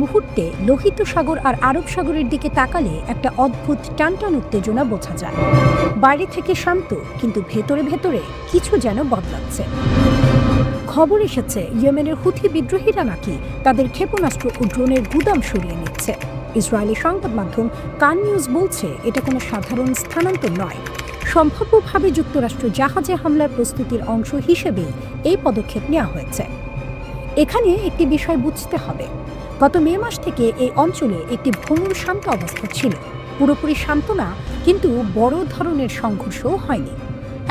মুহূর্তে লোহিত সাগর আর আরব সাগরের দিকে তাকালে একটা অদ্ভুত টানটান উত্তেজনা বোঝা যায়। বাইরে থেকে শান্ত, কিন্তু ভেতরে ভেতরে কিছু যেন বদলাচ্ছে। খবর এসেছে ইয়েমেনের হুথি বিদ্রোহীরা নাকি তাদের ক্ষেপণাস্ত্র ও ড্রোনের গুদাম সরিয়ে নিচ্ছে। ইসরায়েলি সংবাদ মাধ্যম কান নিউজ বলছে এটা কোনো সাধারণ স্থানান্তর নয়, সম্ভাব্যভাবে যুক্তরাষ্ট্র জাহাজে হামলার প্রস্তুতির অংশ হিসেবেই এই পদক্ষেপ নেওয়া হয়েছে। এখানে একটি বিষয় বুঝতে হবে, গত মে মাস থেকে এই অঞ্চলে একটি ভঙ্গুর শান্ত অবস্থা ছিল। পুরোপুরি শান্ত না, কিন্তু বড় ধরনের সংঘর্ষও হয়নি।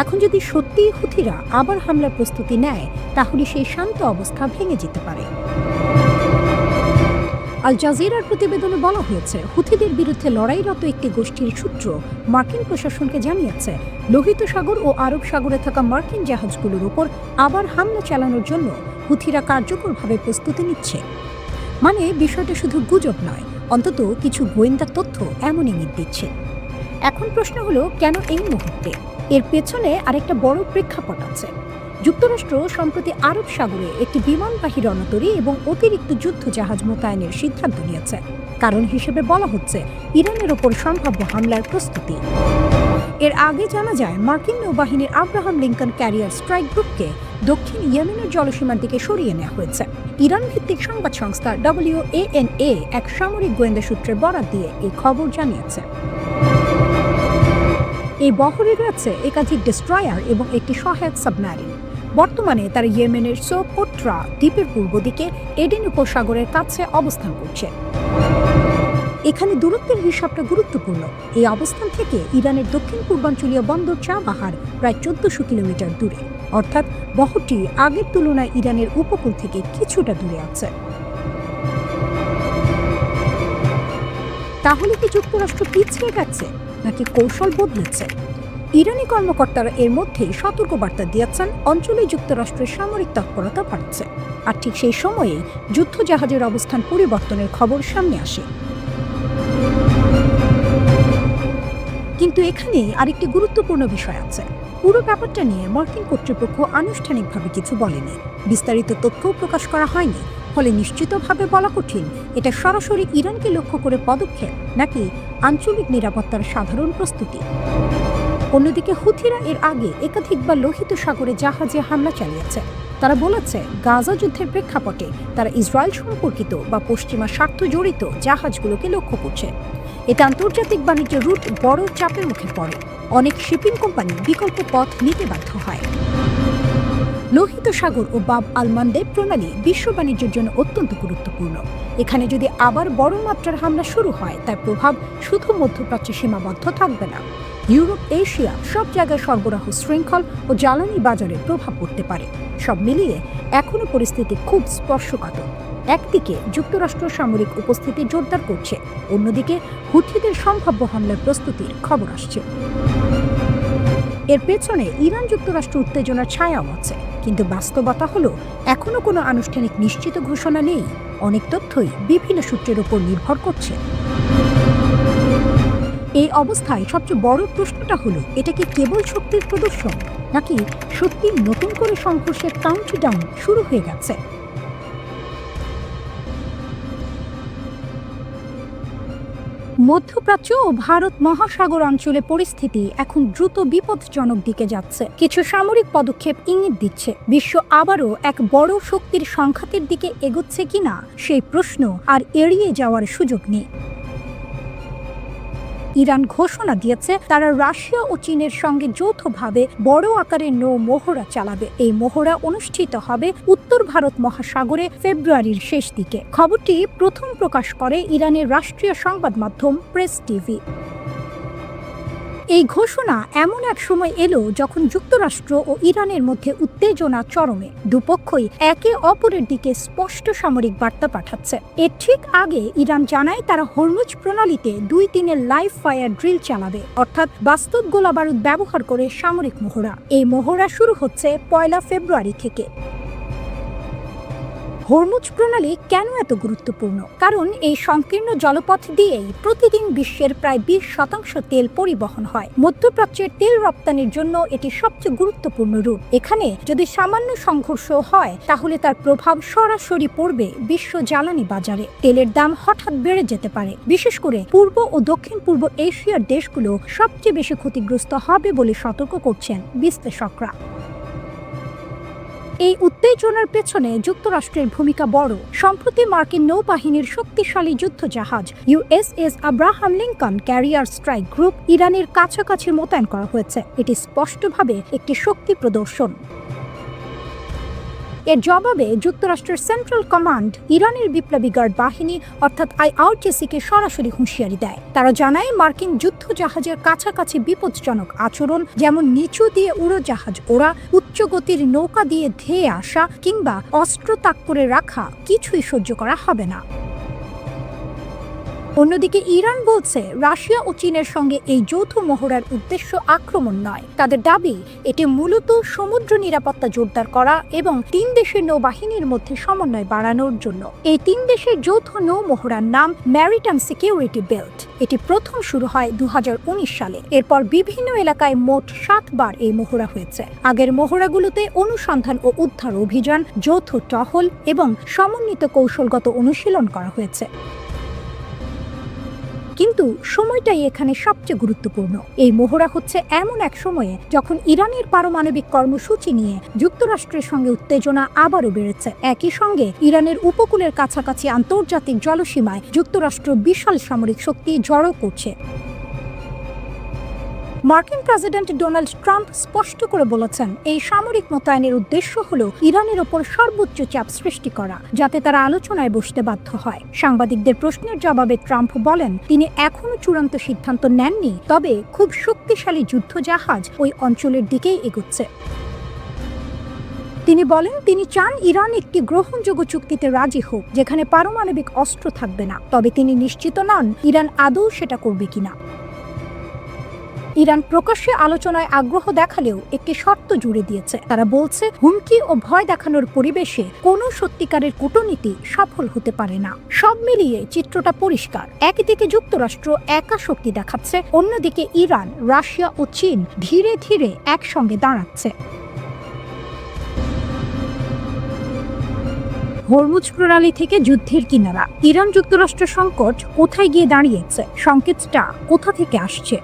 এখন যদি সত্যিই হুথিরা আবার হামলার প্রস্তুতি নেয়, তাহলে সেই শান্ত অবস্থা ভেঙে যেতে পারে। আল জাজিরার প্রতিবেদনে বলা হয়েছে, হুথিদের বিরুদ্ধে লড়াইরত একটি গোষ্ঠীর সূত্র মার্কিন প্রশাসনকে জানিয়েছে লোহিত সাগর ও আরব সাগরে থাকা মার্কিন জাহাজগুলোর উপর আবার হামলা চালানোর জন্য হুথিরা কার্যকরভাবে প্রস্তুতি নিচ্ছে। মানে বিষয়টা শুধু গুজব নয়, অন্তত কিছু গোয়েন্দা তথ্য এমন ইঙ্গিত দিচ্ছে। এখন প্রশ্ন হলো, কেন এই মুহূর্তে? এর পেছনে আরেকটা বড় প্রেক্ষাপট আছে। যুক্তরাষ্ট্র সম্প্রতি আরব সাগরে একটি বিমানবাহী রণতরী এবং অতিরিক্ত যুদ্ধ জাহাজ মোতায়েনের সিদ্ধান্ত নিয়েছে। কারণ হিসেবে বলা হচ্ছে ইরানের ওপর সম্ভাব্য হামলার প্রস্তুতি। এর আগে জানা যায় মার্কিন নৌবাহিনীর আব্রাহাম লিঙ্কন ক্যারিয়ার স্ট্রাইক গ্রুপকে দক্ষিণ ইয়েমেনের জলসীমার দিকে সরিয়ে নেওয়া হয়েছে। ইরান ভিত্তিক সংবাদ সংস্থা WANA এক সামরিক গোয়েন্দা সূত্রের বরাত দিয়ে এই খবর জানিয়েছে। এই বহরে রয়েছে একাধিক ডেস্ট্রয়ার এবং একটি সহায়ক সাবমেরিন। বর্তমানে তারা ইয়েমেনের সোকোট্রা দ্বীপের পূর্ব দিকে এডেন উপসাগরের কাছে অবস্থান করছে। এখানে দূরত্বের হিসাবটা গুরুত্বপূর্ণ। এই অবস্থান থেকে ইরানের দক্ষিণ পূর্বাঞ্চলীয় বন্দর চাবাহার প্রায় 1400 কিলোমিটার দূরে, অর্থাৎ বহরটি আগের তুলনায় ইরানের উপকূল থেকে কিছুটা দূরে আছে। তাহলে কি যুক্তরাষ্ট্র পিছিয়ে গেছে, নাকি কৌশল বদলেছে? ইরানি কর্মকর্তারা এর মধ্যেই সতর্কবার্তা দিয়েছেন অঞ্চলে যুক্তরাষ্ট্রের সামরিক তৎপরতা বাড়ছে। আর ঠিক সেই সময়েই যুদ্ধজাহাজের অবস্থান পরিবর্তনের খবর সামনে আসে। কিন্তু এখানে আরেকটি গুরুত্বপূর্ণ বিষয় আছে। পুরো ব্যাপারটা নিয়ে মার্কিন কর্তৃপক্ষ আনুষ্ঠানিকভাবে কিছু বলেনি, বিস্তারিত তথ্যও প্রকাশ করা হয়নি। ফলে নিশ্চিতভাবে বলা কঠিন এটা সরাসরি ইরানকে লক্ষ্য করে পদক্ষেপ, নাকি আঞ্চলিক নিরাপত্তার সাধারণ প্রস্তুতি। অন্যদিকে হুথিরা এর আগে একাধিকবার লোহিত সাগরে জাহাজে হামলা চালিয়েছে। তারা বলেছে গাজা যুদ্ধের প্রেক্ষাপটে তারা ইসরায়েল সম্পর্কিত বা পশ্চিমা স্বার্থ জড়িত জাহাজগুলোকে লক্ষ্য করছে। এতে আন্তর্জাতিক বাণিজ্য রুট বড় চাপের মুখে পড়ে। অনেক শিপিং কোম্পানি বিকল্প পথ নিতে বাধ্য হয়। লোহিত সাগর ও বাব আল মানদেব প্রণালী বিশ্ব বাণিজ্যের জন্য অত্যন্ত গুরুত্বপূর্ণ। এখানে যদি আবার বড় মাত্রার হামলা শুরু হয়, তার প্রভাব শুধু মধ্যপ্রাচ্যে সীমাবদ্ধ থাকবে না। ইউরোপ, এশিয়া সব জায়গায় সরবরাহ শৃঙ্খল ও জ্বালানি বাজারে প্রভাব পড়তে পারে। সব মিলিয়ে এখনো পরিস্থিতি খুব স্পর্শকাতর। একদিকে যুক্তরাষ্ট্র সামরিক উপস্থিতি জোরদার করছে, অন্যদিকে হুথিদের সম্ভাব্য হামলার প্রস্তুতির খবর আসছে। এর পেছনে ইরান যুক্তরাষ্ট্র উত্তেজনার ছায়াও আছে, কিন্তু বাস্তবতা হলো এখনো কোনো আনুষ্ঠানিক নিশ্চিত ঘোষণা নেই। অনেক তথ্যই বিভিন্ন সূত্রের উপর নির্ভর করছে। এই অবস্থায় সবচেয়ে বড় প্রশ্নটা হলো, এটা কি কেবল শক্তির প্রদর্শন, নাকি সত্যি নতুন করে সংঘর্ষের কাউন্টডাউন শুরু হয়ে গেছে? মধ্যপ্রাচ্য ও ভারত মহাসাগর অঞ্চলে পরিস্থিতি এখন দ্রুত বিপজ্জনক দিকে যাচ্ছে। কিছু সামরিক পদক্ষেপ ইঙ্গিত দিচ্ছে বিশ্ব আবারও এক বড় শক্তির সংঘাতের দিকে এগোচ্ছে কিনা সেই প্রশ্ন আর এড়িয়ে যাওয়ার সুযোগ নেই। ইরান ঘোষণা দিয়েছে তারা রাশিয়া ও চীনের সঙ্গে যৌথভাবে বড় আকারের নৌ মহড়া চালাবে। এই মহড়া অনুষ্ঠিত হবে উত্তর ভারত মহাসাগরে ফেব্রুয়ারির শেষ দিকে। খবরটি প্রথম প্রকাশ করে ইরানের রাষ্ট্রীয় সংবাদ মাধ্যম প্রেস টিভি। এই ঘোষণা এমন এক সময় এলো যখন যুক্তরাষ্ট্র ও ইরানের মধ্যে উত্তেজনা চরমে। দুপক্ষই একে অপরের দিকে স্পষ্ট সামরিক বার্তা পাঠাচ্ছে। এর ঠিক আগে ইরান জানায় তারা হরমুজ প্রণালীতে 2 দিনের লাইভ ফায়ার ড্রিল চালাবে, অর্থাৎ বাস্তব গোলাবারুদ ব্যবহার করে সামরিক মহড়া। এই মহড়া শুরু হচ্ছে 1 ফেব্রুয়ারি থেকে। হরমুজ প্রণালী কেন এত গুরুত্বপূর্ণ? কারণ এই সংকীর্ণ জলপথ দিয়েই প্রতিদিন বিশ্বের প্রায় 20% তেল পরিবহন হয়। মধ্যপ্রাচ্যের তেল রপ্তানির জন্য এটি সবচেয়ে গুরুত্বপূর্ণ রুট। এখানে যদি সামান্য সংঘর্ষ হয় তাহলে তার প্রভাব সরাসরি পড়বে বিশ্ব জ্বালানি বাজারে। তেলের দাম হঠাৎ বেড়ে যেতে পারে। বিশেষ করে পূর্ব ও দক্ষিণ পূর্ব এশিয়ার দেশগুলো সবচেয়ে বেশি ক্ষতিগ্রস্ত হবে বলে সতর্ক করছেন বিশ্লেষকরা। এই উত্তেজনার পেছনে যুক্তরাষ্ট্রের ভূমিকা বড়। সম্প্রতি মার্কিন নৌবাহিনীর শক্তিশালী যুদ্ধজাহাজ USS Abraham Lincoln career strike group ইরানের কাছাকাছি মোতায়েন করা হয়েছে। এটি স্পষ্টভাবে একটি শক্তি প্রদর্শন। এর জবাবে যুক্তরাষ্ট্রের সেন্ট্রাল কমান্ড ইরানের বিপ্লবী গার্ড বাহিনী অর্থাৎ IRGC-কে সরাসরি হুঁশিয়ারি দেয়। তারা জানায় মার্কিন যুদ্ধজাহাজের কাছাকাছি বিপজ্জনক আচরণ, যেমন নিচু দিয়ে উড়োজাহাজ ওড়া, উচ্চ গতির নৌকা দিয়ে ধেয়ে আসা কিংবা অস্ত্র তাক করে রাখা কিছুই সহ্য করা হবে না। অন্যদিকে ইরান বলছে রাশিয়া ও চীনের সঙ্গে এই যৌথ মহড়ার উদ্দেশ্য আক্রমণ নয়। তাদের দাবি এটি মূলত সমুদ্র নিরাপত্তা জোরদার করা এবং 3 দেশের নৌবাহিনীর মধ্যে সমন্বয় বাড়ানোর জন্য। এই 3 দেশের যৌথ নৌ মহড়ার নাম ম্যারিটাইম সিকিউরিটি বেল্ট। এটি প্রথম শুরু হয় 2019 সালে। এরপর বিভিন্ন এলাকায় মোট 7 বার এই মহড়া হয়েছে। আগের মহড়াগুলোতে অনুসন্ধান ও উদ্ধার অভিযান, যৌথ টহল এবং সমন্বিত কৌশলগত অনুশীলন করা হয়েছে। কিন্তু সময়টাই এখানে সবচেয়ে গুরুত্বপূর্ণ। এই মহড়া হচ্ছে এমন এক সময়ে যখন ইরানের পারমাণবিক কর্মসূচি নিয়ে যুক্তরাষ্ট্রের সঙ্গে উত্তেজনা আবারও বেড়েছে। একই সঙ্গে ইরানের উপকূলের কাছাকাছি আন্তর্জাতিক জলসীমায় যুক্তরাষ্ট্র বিশাল সামরিক শক্তি জড়ো করছে। মার্কিন প্রেসিডেন্ট ডোনাল্ড ট্রাম্প স্পষ্ট করে বলেছেন, এই সামরিক মোতায়েনের উদ্দেশ্য হল ইরানের ওপর সর্বোচ্চ চাপ সৃষ্টি করা, যাতে তারা আলোচনায় বসতে বাধ্য হয়। সাংবাদিকদের প্রশ্নের জবাবে ট্রাম্প বলেন, তিনি এখনো চূড়ান্ত সিদ্ধান্ত নেননি, তবে খুব শক্তিশালী যুদ্ধজাহাজ ওই অঞ্চলের দিকেই এগোচ্ছে। তিনি বলেন, তিনি চান ইরান একটি গ্রহণযোগ্য চুক্তিতে রাজি হোক যেখানে পারমাণবিক অস্ত্র থাকবে না, তবে তিনি নিশ্চিত নন ইরান আদৌ সেটা করবে কিনা। ইরান প্রকাশ্যে আলোচনায় আগ্রহ দেখালেও একটি শর্ত জুড়ে দিয়েছে। তারা বলছে, হুমকি ও ভয় দেখানোর পরিবেশে কোনো সত্যিকারের কূটনীতি সফল হতে পারে না। সব মিলিয়ে চিত্রটা পরিষ্কার। একদিকে যুক্তরাষ্ট্র একা শক্তি দেখাচ্ছে, অন্যদিকে ইরান, রাশিয়া ও চীন ধীরে ধীরে একসঙ্গে দাঁড়াচ্ছে। হরমুজ প্রণালী থেকে যুদ্ধের কিনারা, ইরান যুক্তরাষ্ট্র সংকট কোথায় গিয়ে দাঁড়িয়েছে? সংকেতটা কোথা থেকে আসছে?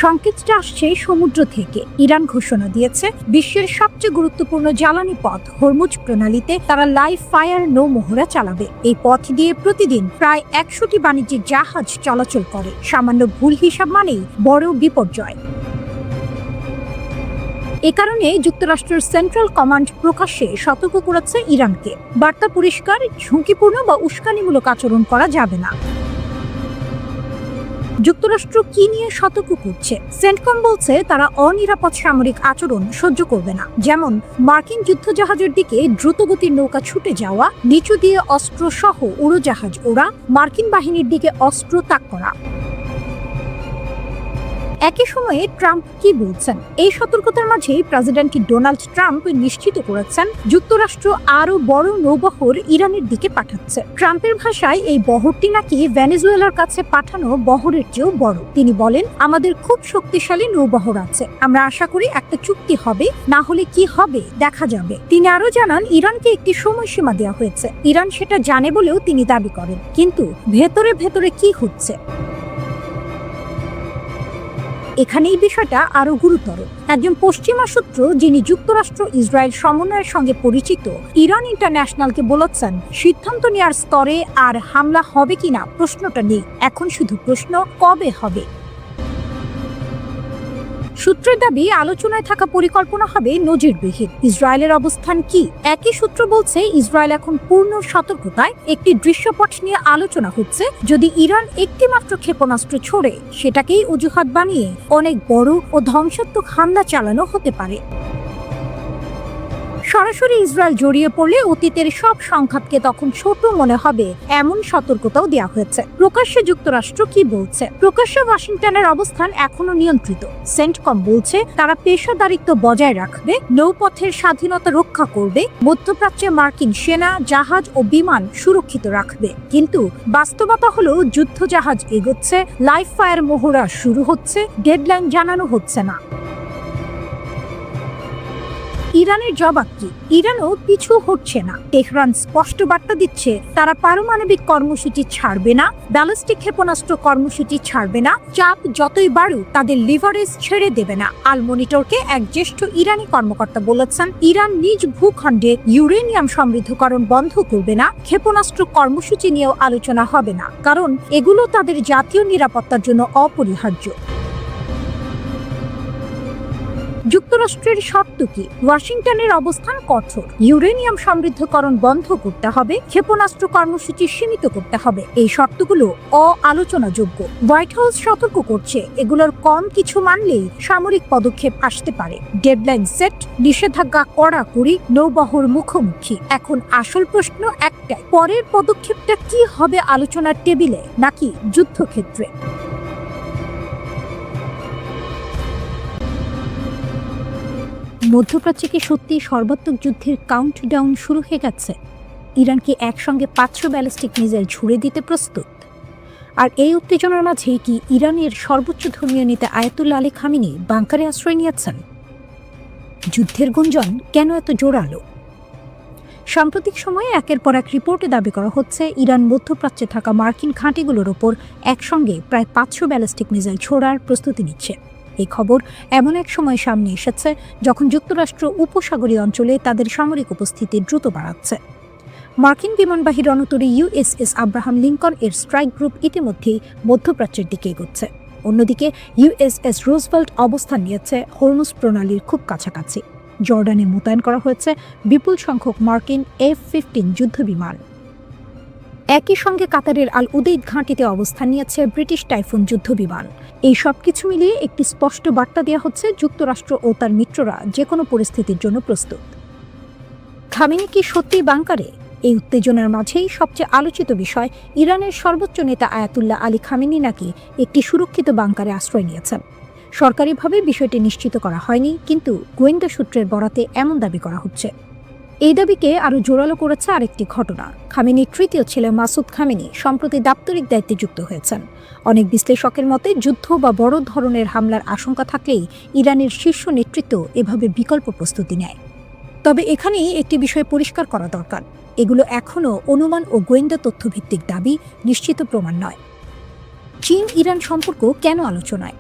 সংকেতটা আসছে সমুদ্র থেকে। ইরান ঘোষণা দিয়েছে বিশ্বের সবচেয়ে গুরুত্বপূর্ণ জ্বালানি পথ হরমুজ প্রণালীতে তারা লাইভ ফায়ার নৌ মহড়া চালাবে। এই পথ দিয়ে প্রতিদিন প্রায় 100টি বাণিজ্যিক জাহাজ চলাচল করে। সামান্য ভুল হিসাব মানেই বড় বিপর্যয়। এ কারণে যুক্তরাষ্ট্রের সেন্ট্রাল কমান্ড প্রকাশ্যে সতর্ক করেছে ইরানকে। বার্তা পরিষ্কার, ঝুঁকিপূর্ণ বা উস্কানিমূলক আচরণ করা যাবে না। যুক্তরাষ্ট্র কি নিয়ে সতর্ক করছে? সেন্টকম বলছে তারা অনিরাপদ সামরিক আচরণ সহ্য করবে না, যেমন মার্কিন যুদ্ধজাহাজের দিকে দ্রুতগতির নৌকা ছুটে যাওয়া, নিচু দিয়ে অস্ত্র সহ উড়োজাহাজ ওড়া, মার্কিন বাহিনীর দিকে অস্ত্র তাক করা। একই সময়ে ট্রাম্প কি বলছেন? এই সতর্কতার মাঝেই প্রেসিডেন্ট ডোনাল্ড ট্রাম্প নিশ্চিত করেছেন যুক্তরাষ্ট্র আরো বড় নৌবহর ইরানের দিকে পাঠাচ্ছে। ট্রাম্পের ভাষায় এই বহরটি নাকি ভেনেজুয়েলার কাছে পাঠানো বহরের চেয়েও বড়। তিনি বলেন, আমাদের খুব শক্তিশালী নৌবহর আছে, আমরা আশা করি একটা চুক্তি হবে, না হলে কি হবে দেখা যাবে। তিনি আরো জানান, ইরানকে একটি সময়সীমা দেওয়া হয়েছে। ইরান সেটা জানে বলেও তিনি দাবি করেন, কিন্তু ভেতরে ভেতরে কি হচ্ছে এখানেই বিষয়টা আরো গুরুতর। একজন পশ্চিমা সূত্র, যিনি যুক্তরাষ্ট্র ইসরায়েল সমন্বয়ের সঙ্গে পরিচিত, ইরান ইন্টারন্যাশনালকে বলেছেন, সিদ্ধান্ত নেওয়ার স্তরে আর হামলা হবে কিনা প্রশ্নটা নেই, এখন শুধু প্রশ্ন কবে হবে। সূত্রের দাবি, আলোচনায় থাকা পরিকল্পনা হবে নজিরবিহীন। ইসরায়েলের অবস্থান কি? একই সূত্র বলছে, ইসরায়েল এখন পূর্ণ সতর্কতায় একটি দৃশ্যপট নিয়ে আলোচনা হচ্ছে। যদি ইরান একটি মাত্র ক্ষেপণাস্ত্র ছোড়ে, সেটাকেই অজুহাত বানিয়ে অনেক বড় ও ধ্বংসাত্মক হামলা চালানো হতে পারে। সরাসরি ইসরায়েল জড়িয়ে পড়লে অতীতের সব সংঘাতকে তখন ছোট মনে হবে এমন সতর্কতাও দেওয়া হয়েছে। প্রকাশ্যে যুক্তরাষ্ট্র কি বলছে? প্রকাশ্যে ওয়াশিংটনের অবস্থান এখনো নিয়ন্ত্রিত। সেন্টকম বলছে তারা পেশাদারিত্ব বজায় রাখবে, নৌপথের স্বাধীনতা রক্ষা করবে, মধ্যপ্রাচ্যে মার্কিন সেনা, জাহাজ ও বিমান সুরক্ষিত রাখবে। কিন্তু বাস্তবতা হলো যুদ্ধজাহাজ এগোচ্ছে, লাইভ ফায়ার মহড়া শুরু হচ্ছে, ডেডলাইন জানানো হচ্ছে না। ইরানের জবাব কি? ইরানও পিছু হটছে না। তেহরান স্পষ্ট বার্তা দিচ্ছে তারা পারমাণবিক কর্মসূচি ছাড়বে না, ব্যালিস্টিক ক্ষেপণাস্ত্র কর্মসূচি ছাড়বে না, চাপ যতই বাড়ুক তাদের লিভারেজ ছেড়ে দেবে না। আল মনিটরকে এক জ্যেষ্ঠ ইরানি কর্মকর্তা বলেছেন, ইরান নিজ ভূখণ্ডে ইউরেনিয়াম সমৃদ্ধকরণ বন্ধ করবে না, ক্ষেপণাস্ত্র কর্মসূচি নিয়েও আলোচনা হবে না, কারণ এগুলো তাদের জাতীয় নিরাপত্তার জন্য অপরিহার্য। যুক্তরাষ্ট্রের শর্ত কি? ওয়াশিংটনের অবস্থান কঠোর। ইউরেনিয়াম সমৃদ্ধকরণ বন্ধ করতে হবে, ক্ষেপণাস্ত্র কর্মসূচি সীমিত করতে হবে। এই শর্তগুলো অআলোচনাযোগ্য। হোয়াইট হাউস সতর্ক করছে এগুলোর কম কিছু মানলেই সামরিক পদক্ষেপ আসতে পারে। ডেডলাইন সেট, নিষেধাজ্ঞা কড়াকড়ি, নৌবহর মুখোমুখি। এখন আসল প্রশ্ন একটাই, পরের পদক্ষেপটা কি হবে? আলোচনার টেবিলে নাকি যুদ্ধক্ষেত্রে? মধ্যপ্রাচ্যে কি সত্যি সর্বাত্মক যুদ্ধের কাউন্টডাউন শুরু হয়ে গেছে? ইরান কি একসঙ্গে 500 ব্যালিস্টিক মিসাইল ছুড়ে দিতে প্রস্তুত? আর এই উত্তেজনার মাঝেই কি ইরানের সর্বোচ্চ ধর্মীয় নেতা আয়াতুল্লাহ আলী খামেনি বাংকারে আশ্রয় নিয়েছেন? যুদ্ধের গুঞ্জন কেন এত জোরালো? সাম্প্রতিক সময়ে একের পর এক রিপোর্টে দাবি করা হচ্ছে ইরান মধ্যপ্রাচ্যে থাকা মার্কিন ঘাঁটিগুলোর ওপর একসঙ্গে প্রায় 500 ব্যালিস্টিক মিসাইল ছোড়ার প্রস্তুতি নিচ্ছে। এই খবর এমন এক সময় সামনে এসেছে যখন যুক্তরাষ্ট্র উপসাগরীয় অঞ্চলে তাদের সামরিক উপস্থিতি দ্রুত বাড়াচ্ছে। মার্কিন বিমানবাহী রণতরী ইউএসএস আব্রাহাম লিঙ্কন এর স্ট্রাইক গ্রুপ ইতিমধ্যেই মধ্যপ্রাচ্যের দিকে এগোচ্ছে। অন্যদিকে ইউএসএস রুজভেল্ট অবস্থান নিয়েছে হরমুজ প্রণালীর খুব কাছাকাছি। জর্ডানে মোতায়েন করা হয়েছে বিপুল সংখ্যক মার্কিন F-15 যুদ্ধবিমান। একই সঙ্গে কাতারের আল উদেইদ ঘাঁটিতে অবস্থান নিয়েছে ব্রিটিশ টাইফুন যুদ্ধবিমান। এই সব কিছু মিলিয়ে একটি স্পষ্ট বার্তা দেওয়া হচ্ছে যুক্তরাষ্ট্র ও তার মিত্ররা যে কোনো পরিস্থিতির জন্য প্রস্তুত। খামেনি কি সত্যিই বাংকারে? এই উত্তেজনার মাঝেই সবচেয়ে আলোচিত বিষয়, ইরানের সর্বোচ্চ নেতা আয়াতুল্লাহ আলী খামেনি নাকি একটি সুরক্ষিত বাংকারে আশ্রয় নিয়েছেন। সরকারিভাবে বিষয়টি নিশ্চিত করা হয়নি, কিন্তু গোয়েন্দা সূত্রের বরাতে এমন দাবি করা হচ্ছে। এই দাবিকে আরও জোরালো করেছে আরেকটি ঘটনা। খামেনির তৃতীয় ছেলে মাসুদ খামেনি সম্প্রতি দাপ্তরিক দায়িত্বে যুক্ত হয়েছেন। অনেক বিশ্লেষকের মতে যুদ্ধ বা বড় ধরনের হামলার আশঙ্কা থাকলেই ইরানের শীর্ষ নেতৃত্ব এভাবে বিকল্প প্রস্তুতি নেয়। তবে এখানেই একটি বিষয় পরিষ্কার করা দরকার, এগুলো এখনও অনুমান ও গোয়েন্দা তথ্যভিত্তিক দাবি, নিশ্চিত প্রমাণ নয়। চীন ইরান সম্পর্ক কেন আলোচনায়?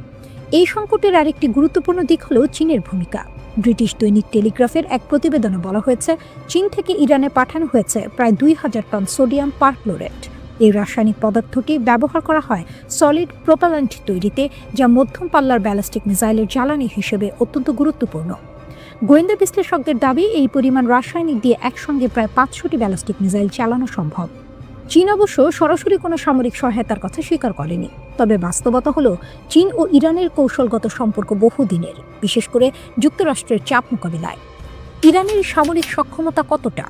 এই সংকটের আরেকটি গুরুত্বপূর্ণ দিক হল চীনের ভূমিকা। ব্রিটিশ দৈনিক টেলিগ্রাফের এক প্রতিবেদনে বলা হয়েছে, চীন থেকে ইরানে পাঠানো হয়েছে প্রায় 2000 টন সোডিয়াম পারক্লোরেট। এই রাসায়নিক পদার্থটি ব্যবহার করা হয় সলিড প্রোপাল্যান্ট তৈরিতে, যা মধ্যম পাল্লার ব্যালিস্টিক মিসাইলের জ্বালানি হিসেবে অত্যন্ত গুরুত্বপূর্ণ। গোয়েন্দা বিশ্লেষকদের দাবি, এই পরিমাণ রাসায়নিক দিয়ে একসঙ্গে প্রায় 500টি ব্যালিস্টিক মিসাইল চালানো সম্ভব। চীন অবশ্য সরাসরি কোনো সামরিক সহায়তার কথা স্বীকার করেনি। তবে বাস্তবতা হলো, চীন ও ইরানের কৌশলগত সম্পর্ক বহুদিনের, বিশেষ করে যুক্তরাষ্ট্রের চাপ মোকাবিলায়। ইরানের সামরিক সক্ষমতা কতটা?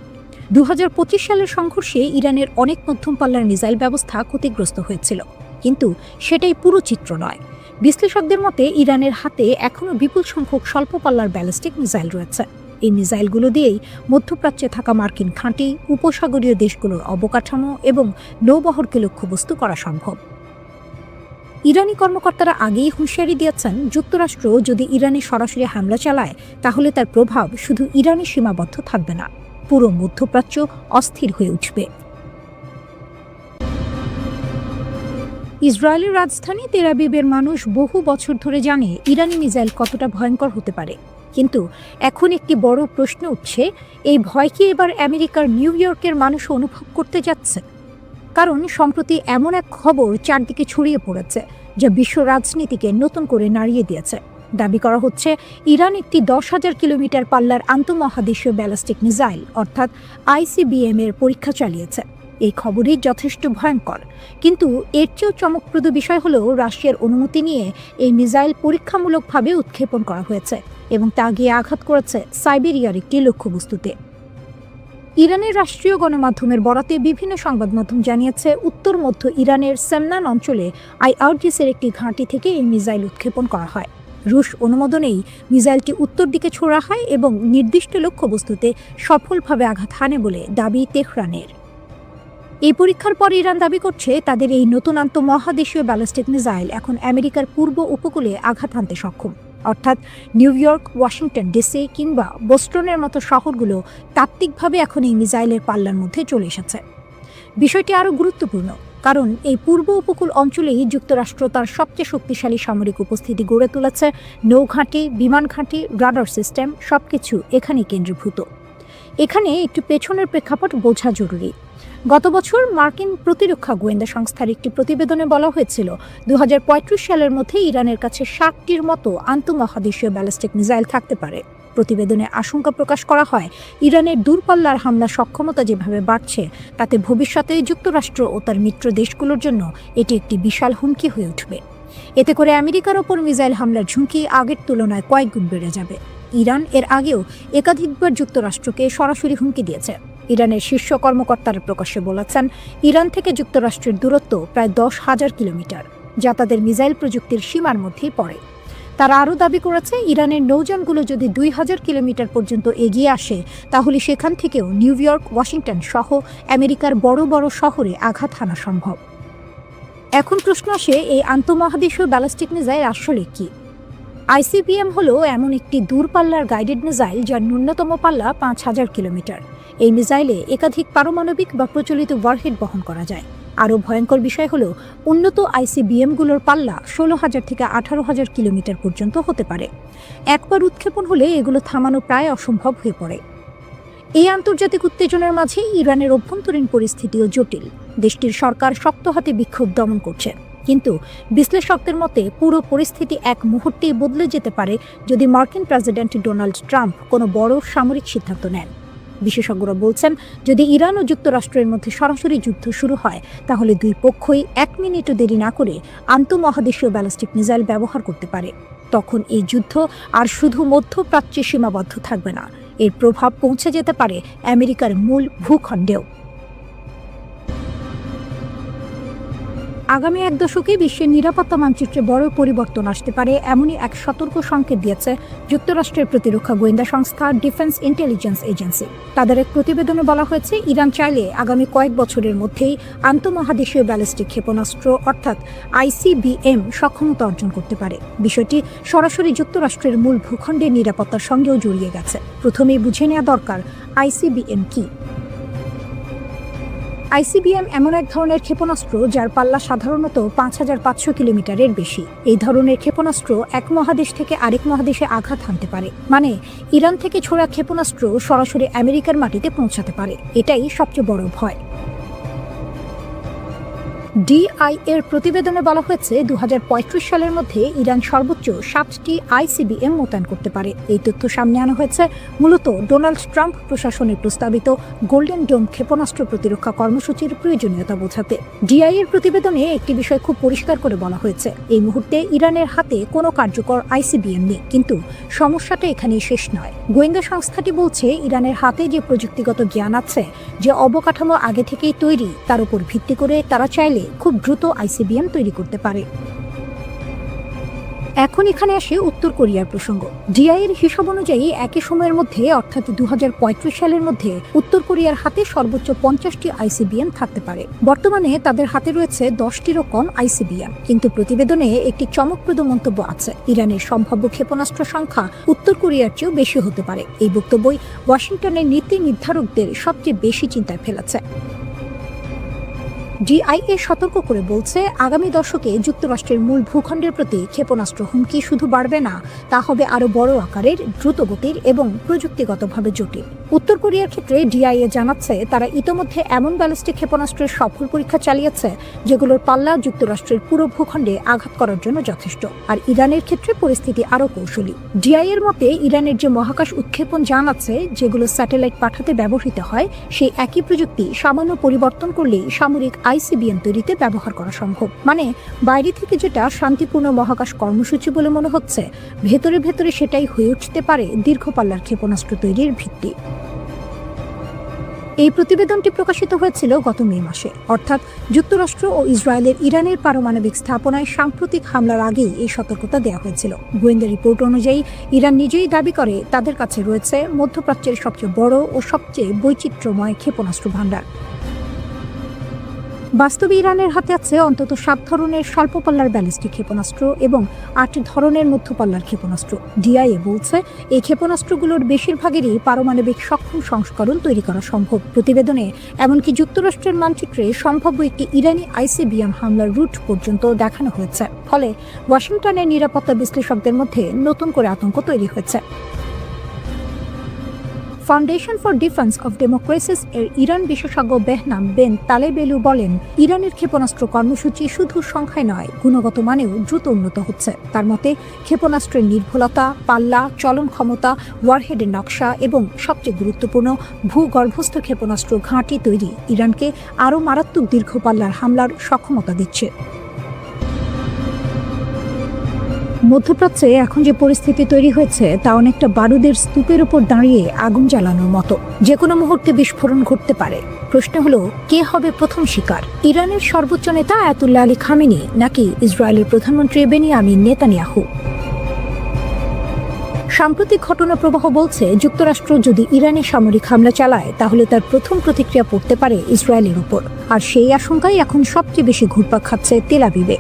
2025 সালের সংঘর্ষে ইরানের অনেক মধ্যম পাল্লার মিসাইল ব্যবস্থা ক্ষতিগ্রস্ত হয়েছিল, কিন্তু সেটাই পুরো চিত্র নয়। বিশ্লেষকদের মতে ইরানের হাতে এখনও বিপুল সংখ্যক স্বল্প পাল্লার ব্যালিস্টিক মিসাইল রয়েছে। এই মিসাইলগুলো দিয়েই মধ্যপ্রাচ্যে থাকা মার্কিন ঘাঁটি, উপসাগরীয় দেশগুলোর অবকাঠামো এবং নৌবহরকে লক্ষ্যবস্তু করা সম্ভব। ইরানি কর্মকর্তারা আগেই হুঁশিয়ারি দিয়েছেন, যুক্তরাষ্ট্র যদি ইরানে সরাসরি হামলা চালায় তাহলে তার প্রভাব শুধু ইরানে সীমাবদ্ধ থাকবে না, পুরো মধ্যপ্রাচ্য অস্থির হয়ে উঠবে। ইসরায়েলের রাজধানী তেল আবিবের মানুষ বহু বছর ধরে জানে ইরানি মিসাইল কতটা ভয়ঙ্কর হতে পারে। কিন্তু এখন একটি বড় প্রশ্ন উঠছে, এই ভয় কি এবার আমেরিকার নিউ ইয়র্কের মানুষও অনুভব করতে যাচ্ছে? কারণ সম্প্রতি এমন এক খবর চারদিকে ছড়িয়ে পড়েছে যা বিশ্ব রাজনীতিকে নতুন করে নাড়িয়ে দিয়েছে। দাবি করা হচ্ছে ইরান একটি 10,000 কিলোমিটার পাল্লার আন্তঃমহাদেশীয় ব্যালিস্টিক মিসাইল অর্থাৎ ICBM এর পরীক্ষা চালিয়েছে। এই খবরই যথেষ্ট ভয়ঙ্কর, কিন্তু এর চেয়েও চমকপ্রদ বিষয় হলো রাশিয়ার অনুমতি নিয়ে এই মিসাইল পরীক্ষামূলকভাবে উৎক্ষেপণ করা হয়েছে। এবং তা গিয়ে আঘাত করেছে সাইবেরিয়ার একটি লক্ষ্যবস্তুতে। ইরানের রাষ্ট্রীয় গণমাধ্যমের বরাতে বিভিন্ন সংবাদ মাধ্যম জানিয়েছে, উত্তর মধ্য ইরানের সেমনান অঞ্চলে আইআরজিসির একটি ঘাঁটি থেকে এই মিসাইল উৎক্ষেপণ করা হয়। রুশ অনুমোদনেই মিসাইলটি উত্তর দিকে ছোড়া হয় এবং নির্দিষ্ট লক্ষ্যবস্তুতে সফলভাবে আঘাত হানে বলে দাবি তেহরানের। এই পরীক্ষার পর ইরান দাবি করছে, তাদের এই নতুন আন্তঃমহাদেশীয় ব্যালিস্টিক মিসাইল এখন আমেরিকার পূর্ব উপকূলে আঘাত হানতে সক্ষম, অর্থাৎ নিউ ইয়র্ক, ওয়াশিংটন ডিসি কিংবা বোস্টনের মতো শহরগুলো তাত্ত্বিকভাবে এখন এই মিসাইলের পাল্লার মধ্যে চলে এসেছে। বিষয়টি আরও গুরুত্বপূর্ণ, কারণ এই পূর্ব উপকূল অঞ্চলেই যুক্তরাষ্ট্র তার সবচেয়ে শক্তিশালী সামরিক উপস্থিতি গড়ে তুলেছে। নৌঘাঁটি, বিমান ঘাঁটি, রাডার সিস্টেম সবকিছু এখানে কেন্দ্রীভূত। এখানে একটু পেছনের প্রেক্ষাপট বোঝা জরুরি। গত বছর মার্কিন প্রতিরক্ষা গোয়েন্দা সংস্থার একটি প্রতিবেদনে বলা হয়েছিল, 2035 সালের মধ্যে ইরানের কাছে 60টির মতো আন্তঃমহাদেশীয় ব্যালিস্টিক মিসাইল থাকতে পারে। প্রতিবেদনে আশঙ্কা প্রকাশ করা হয়, ইরানের দূরপাল্লার হামলা সক্ষমতা যেভাবে বাড়ছে, তাতে ভবিষ্যতে যুক্তরাষ্ট্র ও তার মিত্র দেশগুলোর জন্য এটি একটি বিশাল হুমকি হয়ে উঠবে। এতে করে আমেরিকার ওপর মিসাইল হামলার ঝুঁকি আগের তুলনায় কয়েক গুণ বেড়ে যাবে। ইরান এর আগেও একাধিকবার যুক্তরাষ্ট্রকে সরাসরি হুমকি দিয়েছে। ইরানের শীর্ষ কর্মকর্তারা প্রকাশ্যে বলেছেন, ইরান থেকে যুক্তরাষ্ট্রের দূরত্ব প্রায় 10,000 কিলোমিটার, যা তাদের মিসাইল প্রযুক্তির সীমার মধ্যেই পড়ে। তারা আরও দাবি করেছে, ইরানের নৌযানগুলো যদি 2000 কিলোমিটার পর্যন্ত এগিয়ে আসে, তাহলে সেখান থেকেও নিউ ইয়র্ক, ওয়াশিংটন সহ আমেরিকার বড় বড় শহরে আঘাত হানা সম্ভব। এখন প্রশ্ন আসে, এই আন্তঃমহাদেশীয় ব্যালিস্টিক মিসাইল আসলে কি? আইসিবিএম হলো এমন একটি দূরপাল্লার গাইডেড মিসাইল যার ন্যূনতম পাল্লা 5000 কিলোমিটার। এই মিসাইলে একাধিক পারমাণবিক বা প্রচলিত ওয়ারহেড বহন করা যায়। আরও ভয়ঙ্কর বিষয় হলো, উন্নত আইসিবিএমগুলোর পাল্লা 16,000 থেকে 18,000 কিলোমিটার পর্যন্ত হতে পারে। একবার উৎক্ষেপণ হলে এগুলো থামানো প্রায় অসম্ভব হয়ে পড়ে। এই আন্তর্জাতিক উত্তেজনার মাঝে ইরানের অভ্যন্তরীণ পরিস্থিতিও জটিল। দেশটির সরকার শক্ত হাতে বিক্ষোভ দমন করছে, কিন্তু বিশ্লেষকদের মতে পুরো পরিস্থিতি এক মুহূর্তেই বদলে যেতে পারে যদি মার্কিন প্রেসিডেন্ট ডোনাল্ড ট্রাম্প কোনো বড় সামরিক সিদ্ধান্ত নেন। বিশেষজ্ঞরা বলছেন, যদি ইরান ও যুক্তরাষ্ট্রের মধ্যে সরাসরি যুদ্ধ শুরু হয়, তাহলে দুই পক্ষই 1 মিনিটও দেরি না করে আন্তঃমহাদেশীয় ব্যালিস্টিক মিসাইল ব্যবহার করতে পারে। তখন এই যুদ্ধ আর শুধু মধ্যপ্রাচ্যে সীমাবদ্ধ থাকবে না, এর প্রভাব পৌঁছে যেতে পারে আমেরিকার মূল ভূখণ্ডেও। আগামী 1 দশকে বিশ্বের নিরাপত্তা মানচিত্রে বড় পরিবর্তন আসতে পারে, এমনই এক সতর্ক সংকেত দিয়েছে যুক্তরাষ্ট্রের প্রতিরক্ষা গোয়েন্দা সংস্থা ডিফেন্স ইন্টেলিজেন্স এজেন্সি। তাদের এক প্রতিবেদনে বলা হয়েছে, ইরান চাইলে আগামী কয়েক বছরের মধ্যেই আন্তঃমহাদেশীয় ব্যালিস্টিক ক্ষেপণাস্ত্র অর্থাৎ আইসিবিএম সক্ষমতা অর্জন করতে পারে। বিষয়টি সরাসরি যুক্তরাষ্ট্রের মূল ভূখণ্ডের নিরাপত্তার সঙ্গেও জড়িয়ে গেছে। প্রথমেই বুঝে নেওয়া দরকার, আইসিবিএম কি। আইসিবিএম এমন এক ধরনের ক্ষেপণাস্ত্র যার পাল্লা সাধারণত 5500 কিলোমিটারের বেশি। এই ধরনের ক্ষেপণাস্ত্র এক মহাদেশ থেকে আরেক মহাদেশে আঘাত হানতে পারে, মানে ইরান থেকে ছোড়া ক্ষেপণাস্ত্র সরাসরি আমেরিকার মাটিতে পৌঁছাতে পারে। এটাই সবচেয়ে বড় ভয়। ডিআই এর প্রতিবেদনে বলা হয়েছে, 2035 সালের মধ্যে ইরান সর্বোচ্চ 7টি আইসিবিএম মোতায়েন করতে পারে। এই তথ্য সামনে আনা হয়েছে মূলত ডোনাল্ড ট্রাম্প প্রশাসনের প্রস্তাবিত গোল্ডেন ডোম ক্ষেপণাস্ত্র প্রতিরক্ষা কর্মসূচির প্রয়োজনীয়তা বোঝাতে। ডিআই এর প্রতিবেদনে একটি বিষয় খুব পরিষ্কার করে বলা হয়েছে, এই মুহূর্তে ইরানের হাতে কোনো কার্যকর আইসিবিএম নেই। কিন্তু সমস্যাটা এখানেই শেষ নয়। গোয়েন্দা সংস্থাটি বলছে, ইরানের হাতে যে প্রযুক্তিগত জ্ঞান আছে, যে অবকাঠামো আগে থেকেই তৈরি, তার উপর ভিত্তি করে তারা চাইলে খুব দ্রুত আইসিবিএম তৈরি করতে পারে। এখন এখানে আসে উত্তর কোরিয়ার প্রসঙ্গ। ডিআই এর হিসাব অনুযায়ী একই সময়ের মধ্যে অর্থাৎ 2035 সালের মধ্যে উত্তর কোরিয়ার হাতে সর্বোচ্চ 50টি আইসিবিএম থাকতে পারে। বর্তমানে তাদের হাতে রয়েছে 10টিরও কম আইসিবিএম। কিন্তু প্রতিবেদনে একটি চমকপ্রদ মন্তব্য আছে, ইরানের সম্ভাব্য ক্ষেপণাস্ত্র সংখ্যা উত্তর কোরিয়ার চেয়েও বেশি হতে পারে। এই বক্তব্যই ওয়াশিংটনের নীতি নির্ধারকদের সবচেয়ে বেশি চিন্তায় ফেলেছে। ডিআইএ সতর্ক করে বলছে, আগামী দশকে যুক্তরাষ্ট্রের মূল ভূখণ্ডের প্রতি ক্ষেপণাস্ত্র হুমকি শুধু বাড়বে না, তা হবে আরও বড় আকারের, দ্রুতগতির এবং প্রযুক্তিগতভাবে জটিল। উত্তর কোরিয়ার ক্ষেত্রে ডিআইএ জানাচ্ছে, তারা ইতোমধ্যে এমন ব্যালিস্টিক ক্ষেপণাস্ত্রের সফল পরীক্ষা চালিয়েছে যেগুলোর পাল্লা যুক্তরাষ্ট্রের পুরো ভূখণ্ডে আঘাত করার জন্য যথেষ্ট। আর ইরানের ক্ষেত্রে পরিস্থিতি আরও কৌশলী। ডিআইএর মতে, ইরানের যে মহাকাশ উৎক্ষেপণ যান আছে, যেগুলো স্যাটেলাইট পাঠাতে ব্যবহৃত হয়, সেই একই প্রযুক্তি সামান্য পরিবর্তন করলেই সামরিক আইসিবিএম তৈরিতে ব্যবহার করা সম্ভব। মানে বাইরে থেকে যেটা শান্তিপূর্ণ মহাকাশ কর্মসূচি বলে মনে হচ্ছে, ভেতরে ভেতরে সেটাই হয়ে উঠতে পারে দীর্ঘপাল্লার ক্ষেপণাস্ত্র তৈরির ভিত্তি। এই প্রতিবেদনটি প্রকাশিত হয়েছিল গত মে মাসে, অর্থাৎ যুক্তরাষ্ট্র ও ইসরায়েলের ইরানের পারমাণবিক স্থাপনায় সাম্প্রতিক হামলার আগেই এই সতর্কতা দেওয়া হয়েছিল। গোয়েন্দা রিপোর্ট অনুযায়ী ইরান নিজেই দাবি করে তাদের কাছে রয়েছে মধ্যপ্রাচ্যের সবচেয়ে বড় ও সবচেয়ে বৈচিত্র্যময় ক্ষেপণাস্ত্র ভাণ্ডার। বাস্তবে ইরানের হাতে আছে অন্তত 7 ধরনের স্বল্পপাল্লার ব্যালিস্টিক ক্ষেপণাস্ত্র এবং 8 ধরনের মধ্যপাল্লার ক্ষেপণাস্ত্র। ডিআইএ বলছে এই ক্ষেপণাস্ত্রগুলোর বেশিরভাগেরই পারমাণবিক সক্ষম সংস্করণ তৈরি করা সম্ভব। প্রতিবেদনে এমনকি যুক্তরাষ্ট্রের মানচিত্রে সম্ভাব্য একটি ইরানি আইসিবিএম হামলার রুট পর্যন্ত দেখানো হয়েছে। ফলে ওয়াশিংটনের নিরাপত্তা বিশ্লেষকদের মধ্যে নতুন করে আতঙ্ক তৈরি হয়েছে। Foundation for defence of democracies এর ইরান বিশেষজ্ঞ বেহনাম বেন তালেবেলু বলেন, ইরানের ক্ষেপণাস্ত্র কর্মসূচি শুধু সংখ্যায় নয়, গুণগত মানেও দ্রুত উন্নত হচ্ছে। তার মতে ক্ষেপণাস্ত্রের নির্ভুলতা, পাল্লা, চলন ক্ষমতা, ওয়ারহেডের নকশা এবং সবচেয়ে গুরুত্বপূর্ণ ভূগর্ভস্থ ক্ষেপণাস্ত্র ঘাঁটি তৈরি ইরানকে আরও মারাত্মক দীর্ঘপাল্লার হামলার সক্ষমতা দিচ্ছে। মধ্যপ্রাচ্যে এখন যে পরিস্থিতি তৈরি হয়েছে তা অনেকটা বারুদের স্তূপের উপর দাঁড়িয়ে আগুন জ্বালানোর মতো। যে কোনো মুহূর্তে বিস্ফোরণ ঘটতে পারে। প্রশ্ন হলো, কে হবে প্রথম শিকার? ইরানের সর্বোচ্চ নেতা আয়াতুল্লাহ আলী খামেনি নাকি ইসরায়েলের প্রধানমন্ত্রী বেনিয়ামিন নেতানিয়াহু? সাম্প্রতিক ঘটনা প্রবাহ বলছে, যুক্তরাষ্ট্র যদি ইরানে সামরিক হামলা চালায় তাহলে তার প্রথম প্রতিক্রিয়া পড়তে পারে ইসরায়েলের উপর। আর সেই আশঙ্কাই এখন সবচেয়ে বেশি ঘুরপাক খাচ্ছে তেল আবিবে।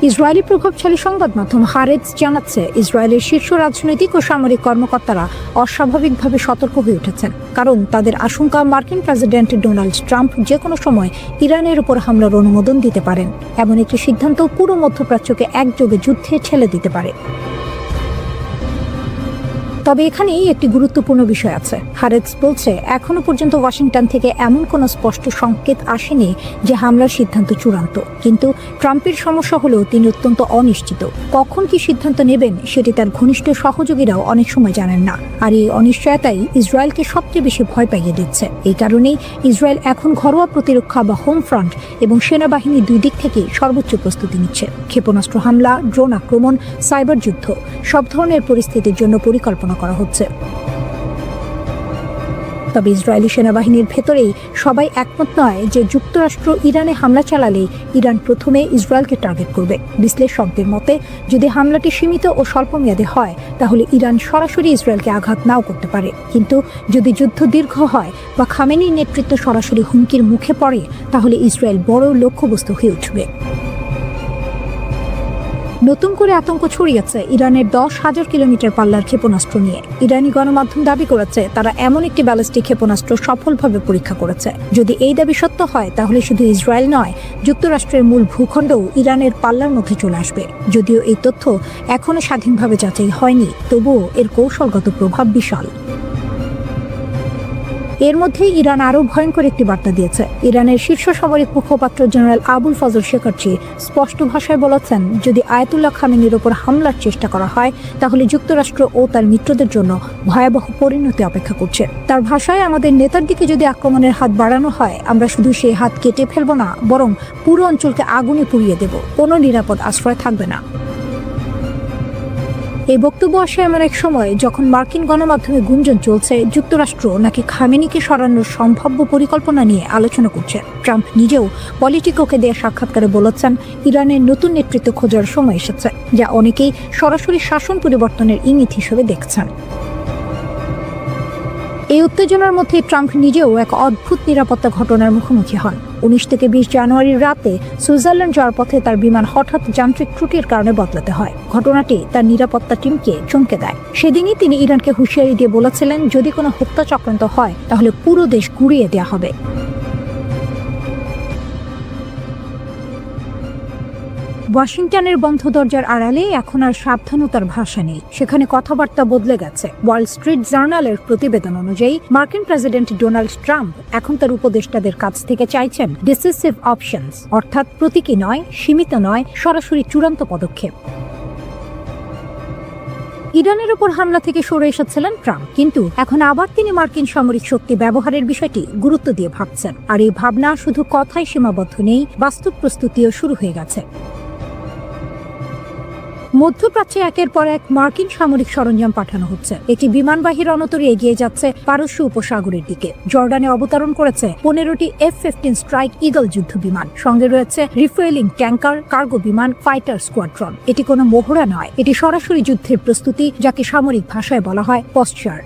ইসরায়েলি প্রভাবশালী সংবাদ মাধ্যম হারেজ জানাচ্ছে, ইসরায়েলের শীর্ষ রাজনৈতিক ও সামরিক কর্মকর্তারা অস্বাভাবিকভাবে সতর্ক হয়ে উঠেছেন, কারণ তাদের আশঙ্কা মার্কিন প্রেসিডেন্ট ডোনাল্ড ট্রাম্প যে কোনো সময় ইরানের উপর হামলার অনুমোদন দিতে পারেন। এমন একটি সিদ্ধান্ত পুরো মধ্যপ্রাচ্যকে একযোগে যুদ্ধে ঠেলে দিতে পারে। তবে এখানেই একটি গুরুত্বপূর্ণ বিষয় আছে। হারেজ বলছে, এখনো পর্যন্ত ওয়াশিংটন থেকে এমন কোনো স্পষ্ট সংকেত আসেনি যে হামলার সিদ্ধান্ত চূড়ান্ত। কিন্তু ট্রাম্পের সমস্যা হলো তিনি অত্যন্ত অনিশ্চিত। কখন কি সিদ্ধান্ত নেবেন সেটি তার ঘনিষ্ঠ সহযোগীরাও অনেক সময় জানেন না। আর এই অনিশ্চয়তাই ইসরায়েলকে সবচেয়ে বেশি ভয় পাইয়ে দিচ্ছে। এই কারণেই ইসরায়েল এখন ঘরোয়া প্রতিরক্ষা বা হোম ফ্রন্ট এবং সেনাবাহিনী দুই দিক থেকে সর্বোচ্চ প্রস্তুতি নিচ্ছে। ক্ষেপণাস্ত্র হামলা, ড্রোন আক্রমণ, সাইবার যুদ্ধ, সব ধরনের পরিস্থিতির জন্য পরিকল্পনা করা হচ্ছে। তবে ইসরায়েলি সেনাবাহিনীর ভেতরেই সবাই একমত নয় যে যুক্তরাষ্ট্র ইরানে হামলা চালালে ইরান প্রথমে ইসরায়েলকে টার্গেট করবে। বিশ্লেষকদের মতে, যদি হামলাটি সীমিত ও স্বল্পমেয়াদী হয় তাহলে ইরান সরাসরি ইসরায়েলকে আঘাত নাও করতে পারে। কিন্তু যদি যুদ্ধ দীর্ঘ হয় বা খামেনির নেতৃত্ব সরাসরি হুমকির মুখে পড়ে তাহলে ইসরায়েল বড় লক্ষ্যবস্তু হয়ে উঠবে। নতুন করে আতঙ্ক ছড়িয়েছে ইরানের 10,000 কিলোমিটার পাল্লার ক্ষেপণাস্ত্র নিয়ে। ইরানি গণমাধ্যম দাবি করেছে তারা এমন একটি ব্যালিস্টিক ক্ষেপণাস্ত্র সফলভাবে পরীক্ষা করেছে। যদি এই দাবি সত্য হয় তাহলে শুধু ইসরায়েল নয়, যুক্তরাষ্ট্রের মূল ভূখণ্ডও ইরানের পাল্লার মধ্যে চলে আসবে। যদিও এই তথ্য এখনো স্বাধীনভাবে যাচাই হয়নি, তবুও এর কৌশলগত প্রভাব বিশাল। এর মধ্যেই ইরান আরও ভয়ঙ্কর একটি বার্তা দিয়েছে। ইরানের শীর্ষ সামরিক মুখপাত্র জেনারেল আবুল ফজল শেকারচি স্পষ্ট ভাষায় বলেছেন, যদি আয়াতুল্লাহ খামেনির ওপর হামলার চেষ্টা করা হয় তাহলে যুক্তরাষ্ট্র ও তার মিত্রদের জন্য ভয়াবহ পরিণতি অপেক্ষা করছে। তার ভাষায়, আমাদের নেতার দিকে যদি আক্রমণের হাত বাড়ানো হয়, আমরা শুধু সেই হাত কেটে ফেলব না, বরং পুরো অঞ্চলকে আগুনে পুড়িয়ে দেব। কোনো নিরাপদ আশ্রয় থাকবে না। এই বক্তব্য আসে এমন এক সময় যখন মার্কিন গণমাধ্যমে গুঞ্জন চলছে যুক্তরাষ্ট্র নাকি খামেনিকে সরানোর সম্ভাব্য পরিকল্পনা নিয়ে আলোচনা করছে। ট্রাম্প নিজেও পলিটিকোকে দেয়া সাক্ষাৎকারে বলেছেন, ইরানের নতুন নেতৃত্ব খোঁজার সময় এসেছে, যা অনেকেই সরাসরি শাসন পরিবর্তনের ইঙ্গিত হিসেবে দেখছেন। এই উত্তেজনার মধ্যে ট্রাম্প নিজেও এক অদ্ভুত নিরাপত্তা ঘটনার মুখোমুখি হন। 19 থেকে 20 জানুয়ারির রাতে সুইজারল্যান্ড যাওয়ার পথে তার বিমান হঠাৎ যান্ত্রিক ত্রুটির কারণে বদলাতে হয়। ঘটনাটি তার নিরাপত্তা টিমকে চমকে দেয়। সেদিনই তিনি ইরানকে হুঁশিয়ারি দিয়ে বলেছিলেন, যদি কোনো হত্যা চক্রান্ত হয় তাহলে পুরো দেশ গুঁড়িয়ে দেওয়া হবে। ওয়াশিংটনের বন্ধ দরজার আড়ালে এখন আর সাবধানতার ভাষা নেই, সেখানে কথাবার্তা বদলে গেছে। ওয়াল স্ট্রিট জার্নালের প্রতিবেদন অনুযায়ী মার্কিন প্রেসিডেন্ট ডোনাল্ড ট্রাম্প এখন তার উপদেষ্টাদের কাছ থেকে চাইছেন ডিসিসিভ অপশনস, অর্থাৎ প্রতীকী নয়, সীমিত নয়, সরাসরি চূড়ান্ত পদক্ষেপ। ইরানের উপর হামলা থেকে সরে এসেছিলেন ট্রাম্প, কিন্তু এখন আবার তিনি মার্কিন সামরিক শক্তি ব্যবহারের বিষয়টি গুরুত্ব দিয়ে ভাবছেন। আর এই ভাবনা শুধু কথায় সীমাবদ্ধ নেই, বাস্তব প্রস্তুতিও শুরু হয়ে গেছে। মধ্যপ্রাচ্যে একের পর এক মার্কিন সামরিক সরঞ্জাম পাঠানো হচ্ছে। একটি বিমানবাহী রণতরী এগিয়ে যাচ্ছে পারস্য উপসাগরের দিকে। জর্ডানে অবতরণ করেছে 15টি F-15 স্ট্রাইক ঈগল যুদ্ধ বিমান। সঙ্গে রয়েছে রিফুয়েলিং ট্যাঙ্কার, কার্গো বিমান, ফাইটার স্কোয়াড্রন। এটি কোনো মহড়া নয়, এটি সরাসরি যুদ্ধের প্রস্তুতি, যাকে সামরিক ভাষায় বলা হয় পশ্চার।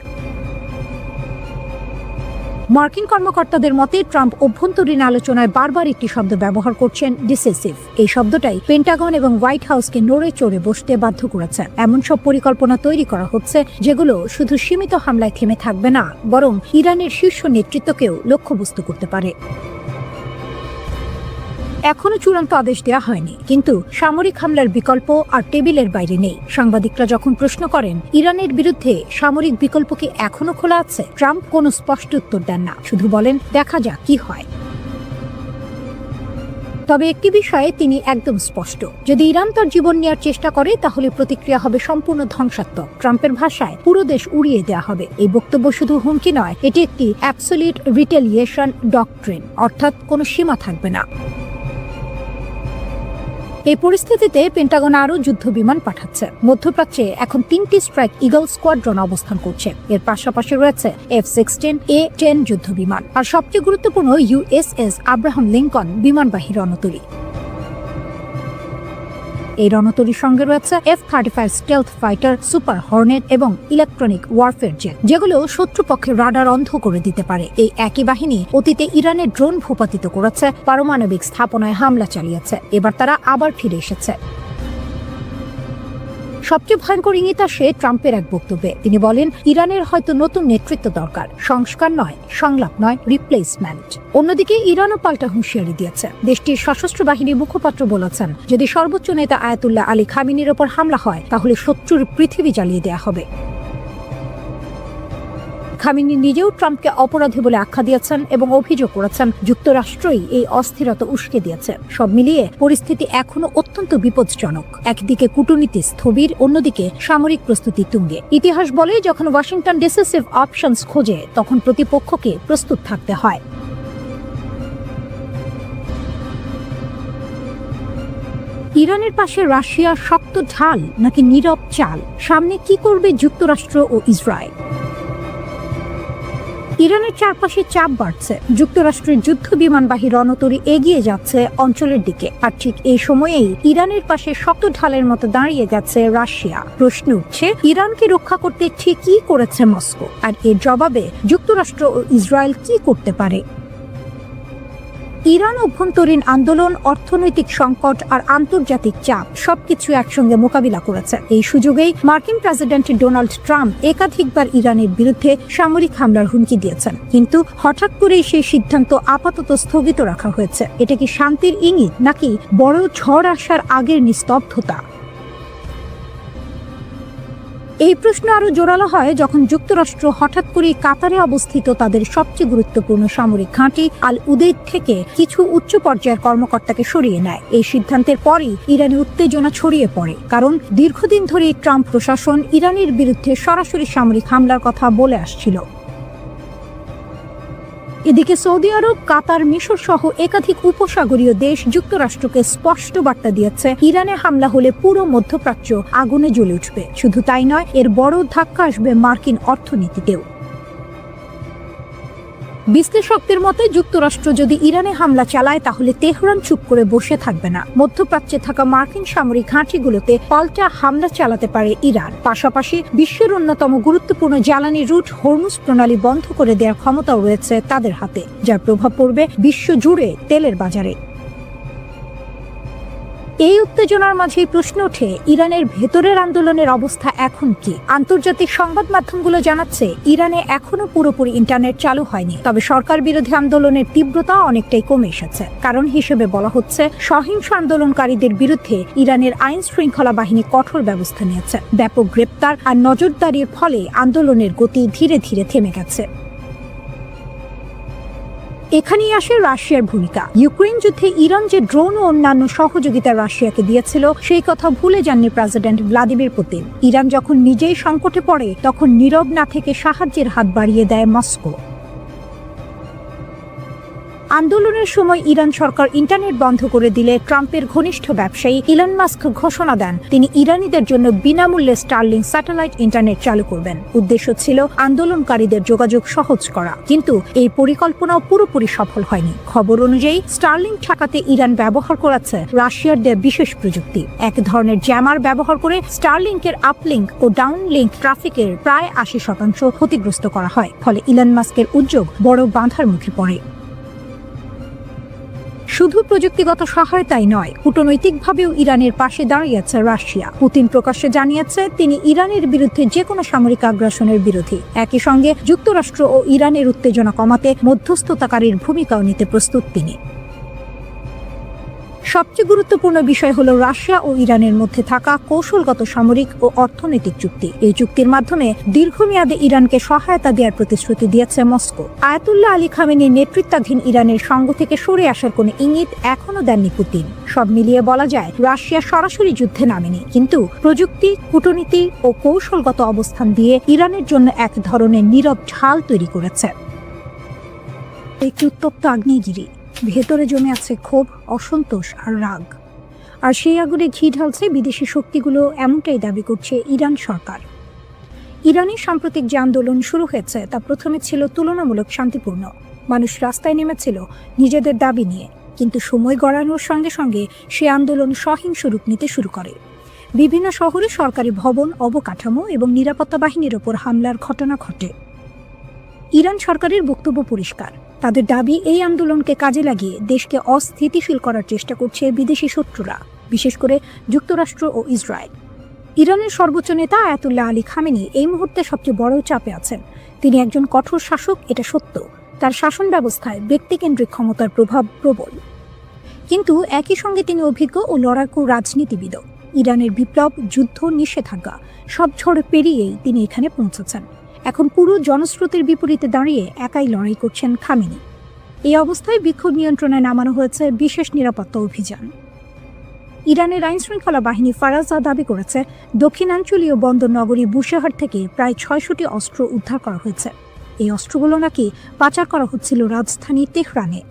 মার্কিন কর্মকর্তাদের মতে ট্রাম্প অভ্যন্তরীণ আলোচনায় বারবার একটি শব্দ ব্যবহার করছেন, ডিসিসিভ। এই শব্দটাই পেন্টাগন এবং হোয়াইট হাউসকে নড়ে চড়ে বসতে বাধ্য করেছে। এমন সব পরিকল্পনা তৈরি করা হচ্ছে যেগুলো শুধু সীমিত হামলায় থেমে থাকবে না, বরং ইরানের শীর্ষ নেতৃত্বকেও লক্ষ্যবস্তু করতে পারে। এখনো চূড়ান্ত আদেশ দেওয়া হয়নি, কিন্তু সামরিক হামলার বিকল্প আর টেবিলের বাইরে নেই। সাংবাদিকরা যখন প্রশ্ন করেন ইরানের বিরুদ্ধে সামরিক বিকল্প কি এখনো খোলা আছে, ট্রাম্প কোনো স্পষ্ট উত্তর দেন না, শুধু বলেন দেখা যাক কি হয়। তবে একটি বিষয়ে তিনি একদম স্পষ্ট, যদি ইরান তার জীবন নেওয়ার চেষ্টা করে তাহলে প্রতিক্রিয়া হবে সম্পূর্ণ ধ্বংসাত্মক। ট্রাম্পের ভাষায় পুরো দেশ উড়িয়ে দেওয়া হবে। এই বক্তব্য শুধু হুমকি নয়, এটি একটি অ্যাবসলিউট রিটেলিয়েশন ডক্ট্রিন, অর্থাৎ কোনো সীমা থাকবে না। এই পরিস্থিতিতে পেন্টাগন আরও যুদ্ধ বিমান পাঠাচ্ছে। মধ্যপ্রাচ্যে এখন 3টি স্ট্রাইক ঈগল স্কোয়াড্রন অবস্থান করছে। এর পাশাপাশি রয়েছে F-16A-10 যুদ্ধ বিমান আর সবচেয়ে গুরুত্বপূর্ণ USS আব্রাহাম লিঙ্কন বিমানবাহী রণতরী। এই রণতরীর সঙ্গে রয়েছে F-35 stealth fighter, super Hornet এবং ইলেকট্রনিক ওয়ারফেয়ার জেট, যেগুলো শত্রুপক্ষের রাডার অন্ধ করে দিতে পারে। এই একই বাহিনী অতীতে ইরানের ড্রোন ভূপাতিত করেছে, পারমাণবিক স্থাপনায় হামলা চালিয়েছে। এবার তারা আবার ফিরে এসেছে। সবচেয়ে ভয়ঙ্কর ইঙ্গিত আসে ট্রাম্পের এক বক্তব্যে। তিনি বলেন ইরানের হয়তো নতুন নেতৃত্ব দরকার, সংস্কার নয়, সংলাপ নয়, রিপ্লেসমেন্ট। অন্যদিকে ইরানও পাল্টা হুঁশিয়ারি দিয়েছে। দেশটির সশস্ত্র বাহিনীর মুখপাত্র বলেছেন, যদি সর্বোচ্চ নেতা আয়াতুল্লাহ আলী খামেনির ওপর হামলা হয় তাহলে শত্রুর পৃথিবী জ্বালিয়ে দেওয়া হবে। খামেনি নিজেও ট্রাম্পকে অপরাধী বলে আখ্যা দিয়েছেন এবং অভিযোগ করেছেন যুক্তরাষ্ট্রই এই অস্থিরতা উস্কে দিয়েছে। সব মিলিয়ে পরিস্থিতি এখনো অত্যন্ত বিপজ্জনক। একদিকে কূটনীতি স্থবির, অন্যদিকে সামরিক প্রস্তুতি তুঙ্গে। ইতিহাস বলে যখন ওয়াশিংটন ডিসিসিভ অপশনস খোঁজে তখন প্রতিপক্ষকে প্রস্তুত থাকতে হয়। ইরানের পাশে রাশিয়া শক্ত ঢাল নাকি নীরব চাল? সামনে কি করবে যুক্তরাষ্ট্র ও ইসরায়েল? ইরানের চারপাশে চাপ বাড়ছে। যুক্তরাষ্ট্রের যুদ্ধ বিমানবাহী রণতরী এগিয়ে যাচ্ছে অঞ্চলের দিকে, আর ঠিক এই সময়েই ইরানের পাশে শক্ত ঢালের মতো দাঁড়িয়ে গেছে রাশিয়া। প্রশ্ন উঠছে, ইরানকে রক্ষা করতে ঠিক কি করেছে মস্কো, আর এর জবাবে যুক্তরাষ্ট্র ও ইসরায়েল কি করতে পারে? ইরান অভ্যন্তরীণ আন্দোলন, অর্থনৈতিক সংকট আর আন্তর্জাতিক চাপ সবকিছু একসঙ্গে মোকাবিলা করেছে। এই সুযোগেই মার্কিন প্রেসিডেন্ট ডোনাল্ড ট্রাম্প একাধিকবার ইরানের বিরুদ্ধে সামরিক হামলার হুমকি দিয়েছেন, কিন্তু হঠাৎ করেই সেই সিদ্ধান্ত আপাতত স্থগিত রাখা হয়েছে। এটা কি শান্তির ইঙ্গিত নাকি বড় ঝড় আসার আগের নিস্তব্ধতা? এই প্রশ্ন আরো জোরালো হয় যখন যুক্তরাষ্ট্র হঠাৎ করে কাতারে অবস্থিত তাদের সবচেয়ে গুরুত্বপূর্ণ সামরিক ঘাঁটি আল উদেইদ থেকে কিছু উচ্চ পর্যায়ের কর্মকর্তাকে সরিয়ে নেয়। এই সিদ্ধান্তের পরই ইরানে উত্তেজনা ছড়িয়ে পড়ে, কারণ দীর্ঘদিন ধরে ট্রাম্প প্রশাসন ইরানের বিরুদ্ধে সরাসরি সামরিক হামলার কথা বলে আসছিল। এদিকে সৌদি আরব, কাতার, মিশর সহ একাধিক উপসাগরীয় দেশ যুক্তরাষ্ট্রকে স্পষ্ট বার্তা দিয়েছে ইরানে হামলা হলে পুরো মধ্যপ্রাচ্য আগুনে জ্বলে উঠবে। শুধু তাই নয়, এর বড় ধাক্কা আসবে মার্কিন অর্থনীতিতেও। বিশ্লেষকদের মতে যুক্তরাষ্ট্র যদি ইরানে হামলা চালায় তাহলে তেহরান চুপ করে বসে থাকবে না। মধ্যপ্রাচ্যে থাকা মার্কিন সামরিক ঘাঁটিগুলোতে পাল্টা হামলা চালাতে পারে ইরান। পাশাপাশি বিশ্বের অন্যতম গুরুত্বপূর্ণ জ্বালানি রুট হরমুজ প্রণালী বন্ধ করে দেওয়ার ক্ষমতাও রয়েছে তাদের হাতে, যার প্রভাব পড়বে বিশ্ব জুড়ে তেলের বাজারে। এই উত্তেজনার মাঝেই প্রশ্ন ওঠে, ইরানের ভেতরের আন্দোলনের অবস্থা এখন কি? আন্তর্জাতিক সংবাদ মাধ্যমগুলো জানাচ্ছে ইরানে এখনো পুরোপুরি ইন্টারনেট চালু হয়নি, তবে সরকার বিরোধী আন্দোলনের তীব্রতা অনেকটাই কমে এসেছে। কারণ হিসেবে বলা হচ্ছে, সহিংস আন্দোলনকারীদের বিরুদ্ধে ইরানের আইন শৃঙ্খলা বাহিনী কঠোর ব্যবস্থা নিয়েছে। ব্যাপক গ্রেপ্তার আর নজরদারির ফলে আন্দোলনের গতি ধীরে ধীরে থেমে গেছে। এখানেই আসে রাশিয়ার ভূমিকা। ইউক্রেন যুদ্ধে ইরান যে ড্রোন ও অন্যান্য সহযোগিতা রাশিয়াকে দিয়েছিল সেই কথা ভুলে যাননি প্রেসিডেন্ট ভ্লাদিমির পুতিন। ইরান যখন নিজেই সংকটে পড়ে তখন নীরব না থেকে সাহায্যের হাত বাড়িয়ে দেয় মস্কো। আন্দোলনের সময় ইরান সরকার ইন্টারনেট বন্ধ করে দিলে ট্রাম্পের ঘনিষ্ঠ ব্যবসায়ী ইলন মাস্ক ঘোষণা দেন তিনি ইরানিদের জন্য বিনামূল্যে স্টারলিং স্যাটেলাইট ইন্টারনেট চালু করবেন। উদ্দেশ্য ছিল আন্দোলনকারীদের যোগাযোগ সহজ করা, কিন্তু এই পরিকল্পনাও পুরোপুরি সফল হয়নি। খবর অনুযায়ী স্টারলিং ঠেকাতে ইরান ব্যবহার করেছে রাশিয়ার দেয়া বিশেষ প্রযুক্তি। এক ধরনের জ্যামার ব্যবহার করে স্টারলিংকের আপলিংক ও ডাউনলিংক ট্রাফিকের প্রায় ৮০% ক্ষতিগ্রস্ত করা হয়। ফলে ইলন মাস্কের উদ্যোগ বড় বাধার মুখে পড়ে। শুধু প্রযুক্তিগত সহায়তাই নয়, কূটনৈতিকভাবেও ইরানের পাশে দাঁড়িয়েছে রাশিয়া। পুতিন প্রকাশ্যে জানিয়েছে তিনি ইরানের বিরুদ্ধে যে কোনো সামরিক আগ্রাসনের বিরোধী। একই সঙ্গে যুক্তরাষ্ট্র ও ইরানের উত্তেজনা কমাতে মধ্যস্থতাকারীর ভূমিকাও নিতে প্রস্তুত তিনি। সবচেয়ে গুরুত্বপূর্ণ বিষয় হলো রাশিয়া ও ইরানের মধ্যে থাকা কৌশলগত সামরিক ও অর্থনৈতিক চুক্তি। এই চুক্তির মাধ্যমে দীর্ঘমেয়াদে ইরানকে সহায়তা দেওয়ার প্রতিশ্রুতি দিয়েছে মস্কো। আয়াতুল্লাহ আলী খামেনির নেতৃত্বাধীন ইরানের সঙ্গ থেকে সরে আসার কোনো ইঙ্গিত এখনো দেননি পুতিন। সব মিলিয়ে বলা যায় রাশিয়া সরাসরি যুদ্ধে নামেনি, কিন্তু প্রযুক্তি, কূটনীতি ও কৌশলগত অবস্থান দিয়ে ইরানের জন্য এক ধরনের নীরব ঢাল তৈরি করেছে। একটি উত্তপ্ত আগ্নেয়গিরি, ভেতরে জমে আছে ক্ষোভ, অসন্তোষ আর রাগ। আর সেই আগুনে ঘি ঢালছে বিদেশি শক্তিগুলো, এমনটাই দাবি করছে ইরান সরকার। ইরানের সাম্প্রতিক যে আন্দোলন শুরু হয়েছে তা প্রথমে ছিল তুলনামূলক শান্তিপূর্ণ। মানুষ রাস্তায় নেমেছিল নিজেদের দাবি নিয়ে, কিন্তু সময় গড়ানোর সঙ্গে সঙ্গে সে আন্দোলন সহিংস রূপ নিতে শুরু করে। বিভিন্ন শহরে সরকারি ভবন, অবকাঠামো এবং নিরাপত্তা বাহিনীর ওপর হামলার ঘটনা ঘটে। ইরান সরকারের বক্তব্য পরিষ্কার, তাদের দাবি এই আন্দোলনকে কাজে লাগিয়ে দেশকে অস্থিতিশীল করার চেষ্টা করছে বিদেশি শত্রুরা, বিশেষ করে যুক্তরাষ্ট্র ও ইসরায়েল। ইরানের সর্বোচ্চ নেতা আয়াতুল্লাহ আলী খামেনি এই মুহূর্তে সবচেয়ে বড় চাপে আছেন। তিনি একজন কঠোর শাসক, এটা সত্য। তার শাসন ব্যবস্থায় ব্যক্তিকেন্দ্রিক ক্ষমতার প্রভাব প্রবল, কিন্তু একই সঙ্গে তিনি অভিজ্ঞ ও লড়াকু রাজনীতিবিদ। ইরানের বিপ্লব, যুদ্ধ, নিষেধাজ্ঞা সব ঝড় পেরিয়েই তিনি এখানে পৌঁছেছেন। এখন পুরো জনস্রোতের বিপরীতে দাঁড়িয়ে একাই লড়াই করছেন খামেনি। এই অবস্থায় বিক্ষোভ নিয়ন্ত্রণে নামানো হয়েছে বিশেষ নিরাপত্তা অভিযান। ইরানের আইনশৃঙ্খলা বাহিনী ফারাজা দাবি করেছে দক্ষিণাঞ্চলীয় বন্দর নগরী বুশেহর থেকে প্রায় ৬০০টি অস্ত্র উদ্ধার করা হয়েছে। এই অস্ত্রগুলো নাকি পাচার করা হচ্ছিল রাজধানী তেহরানে।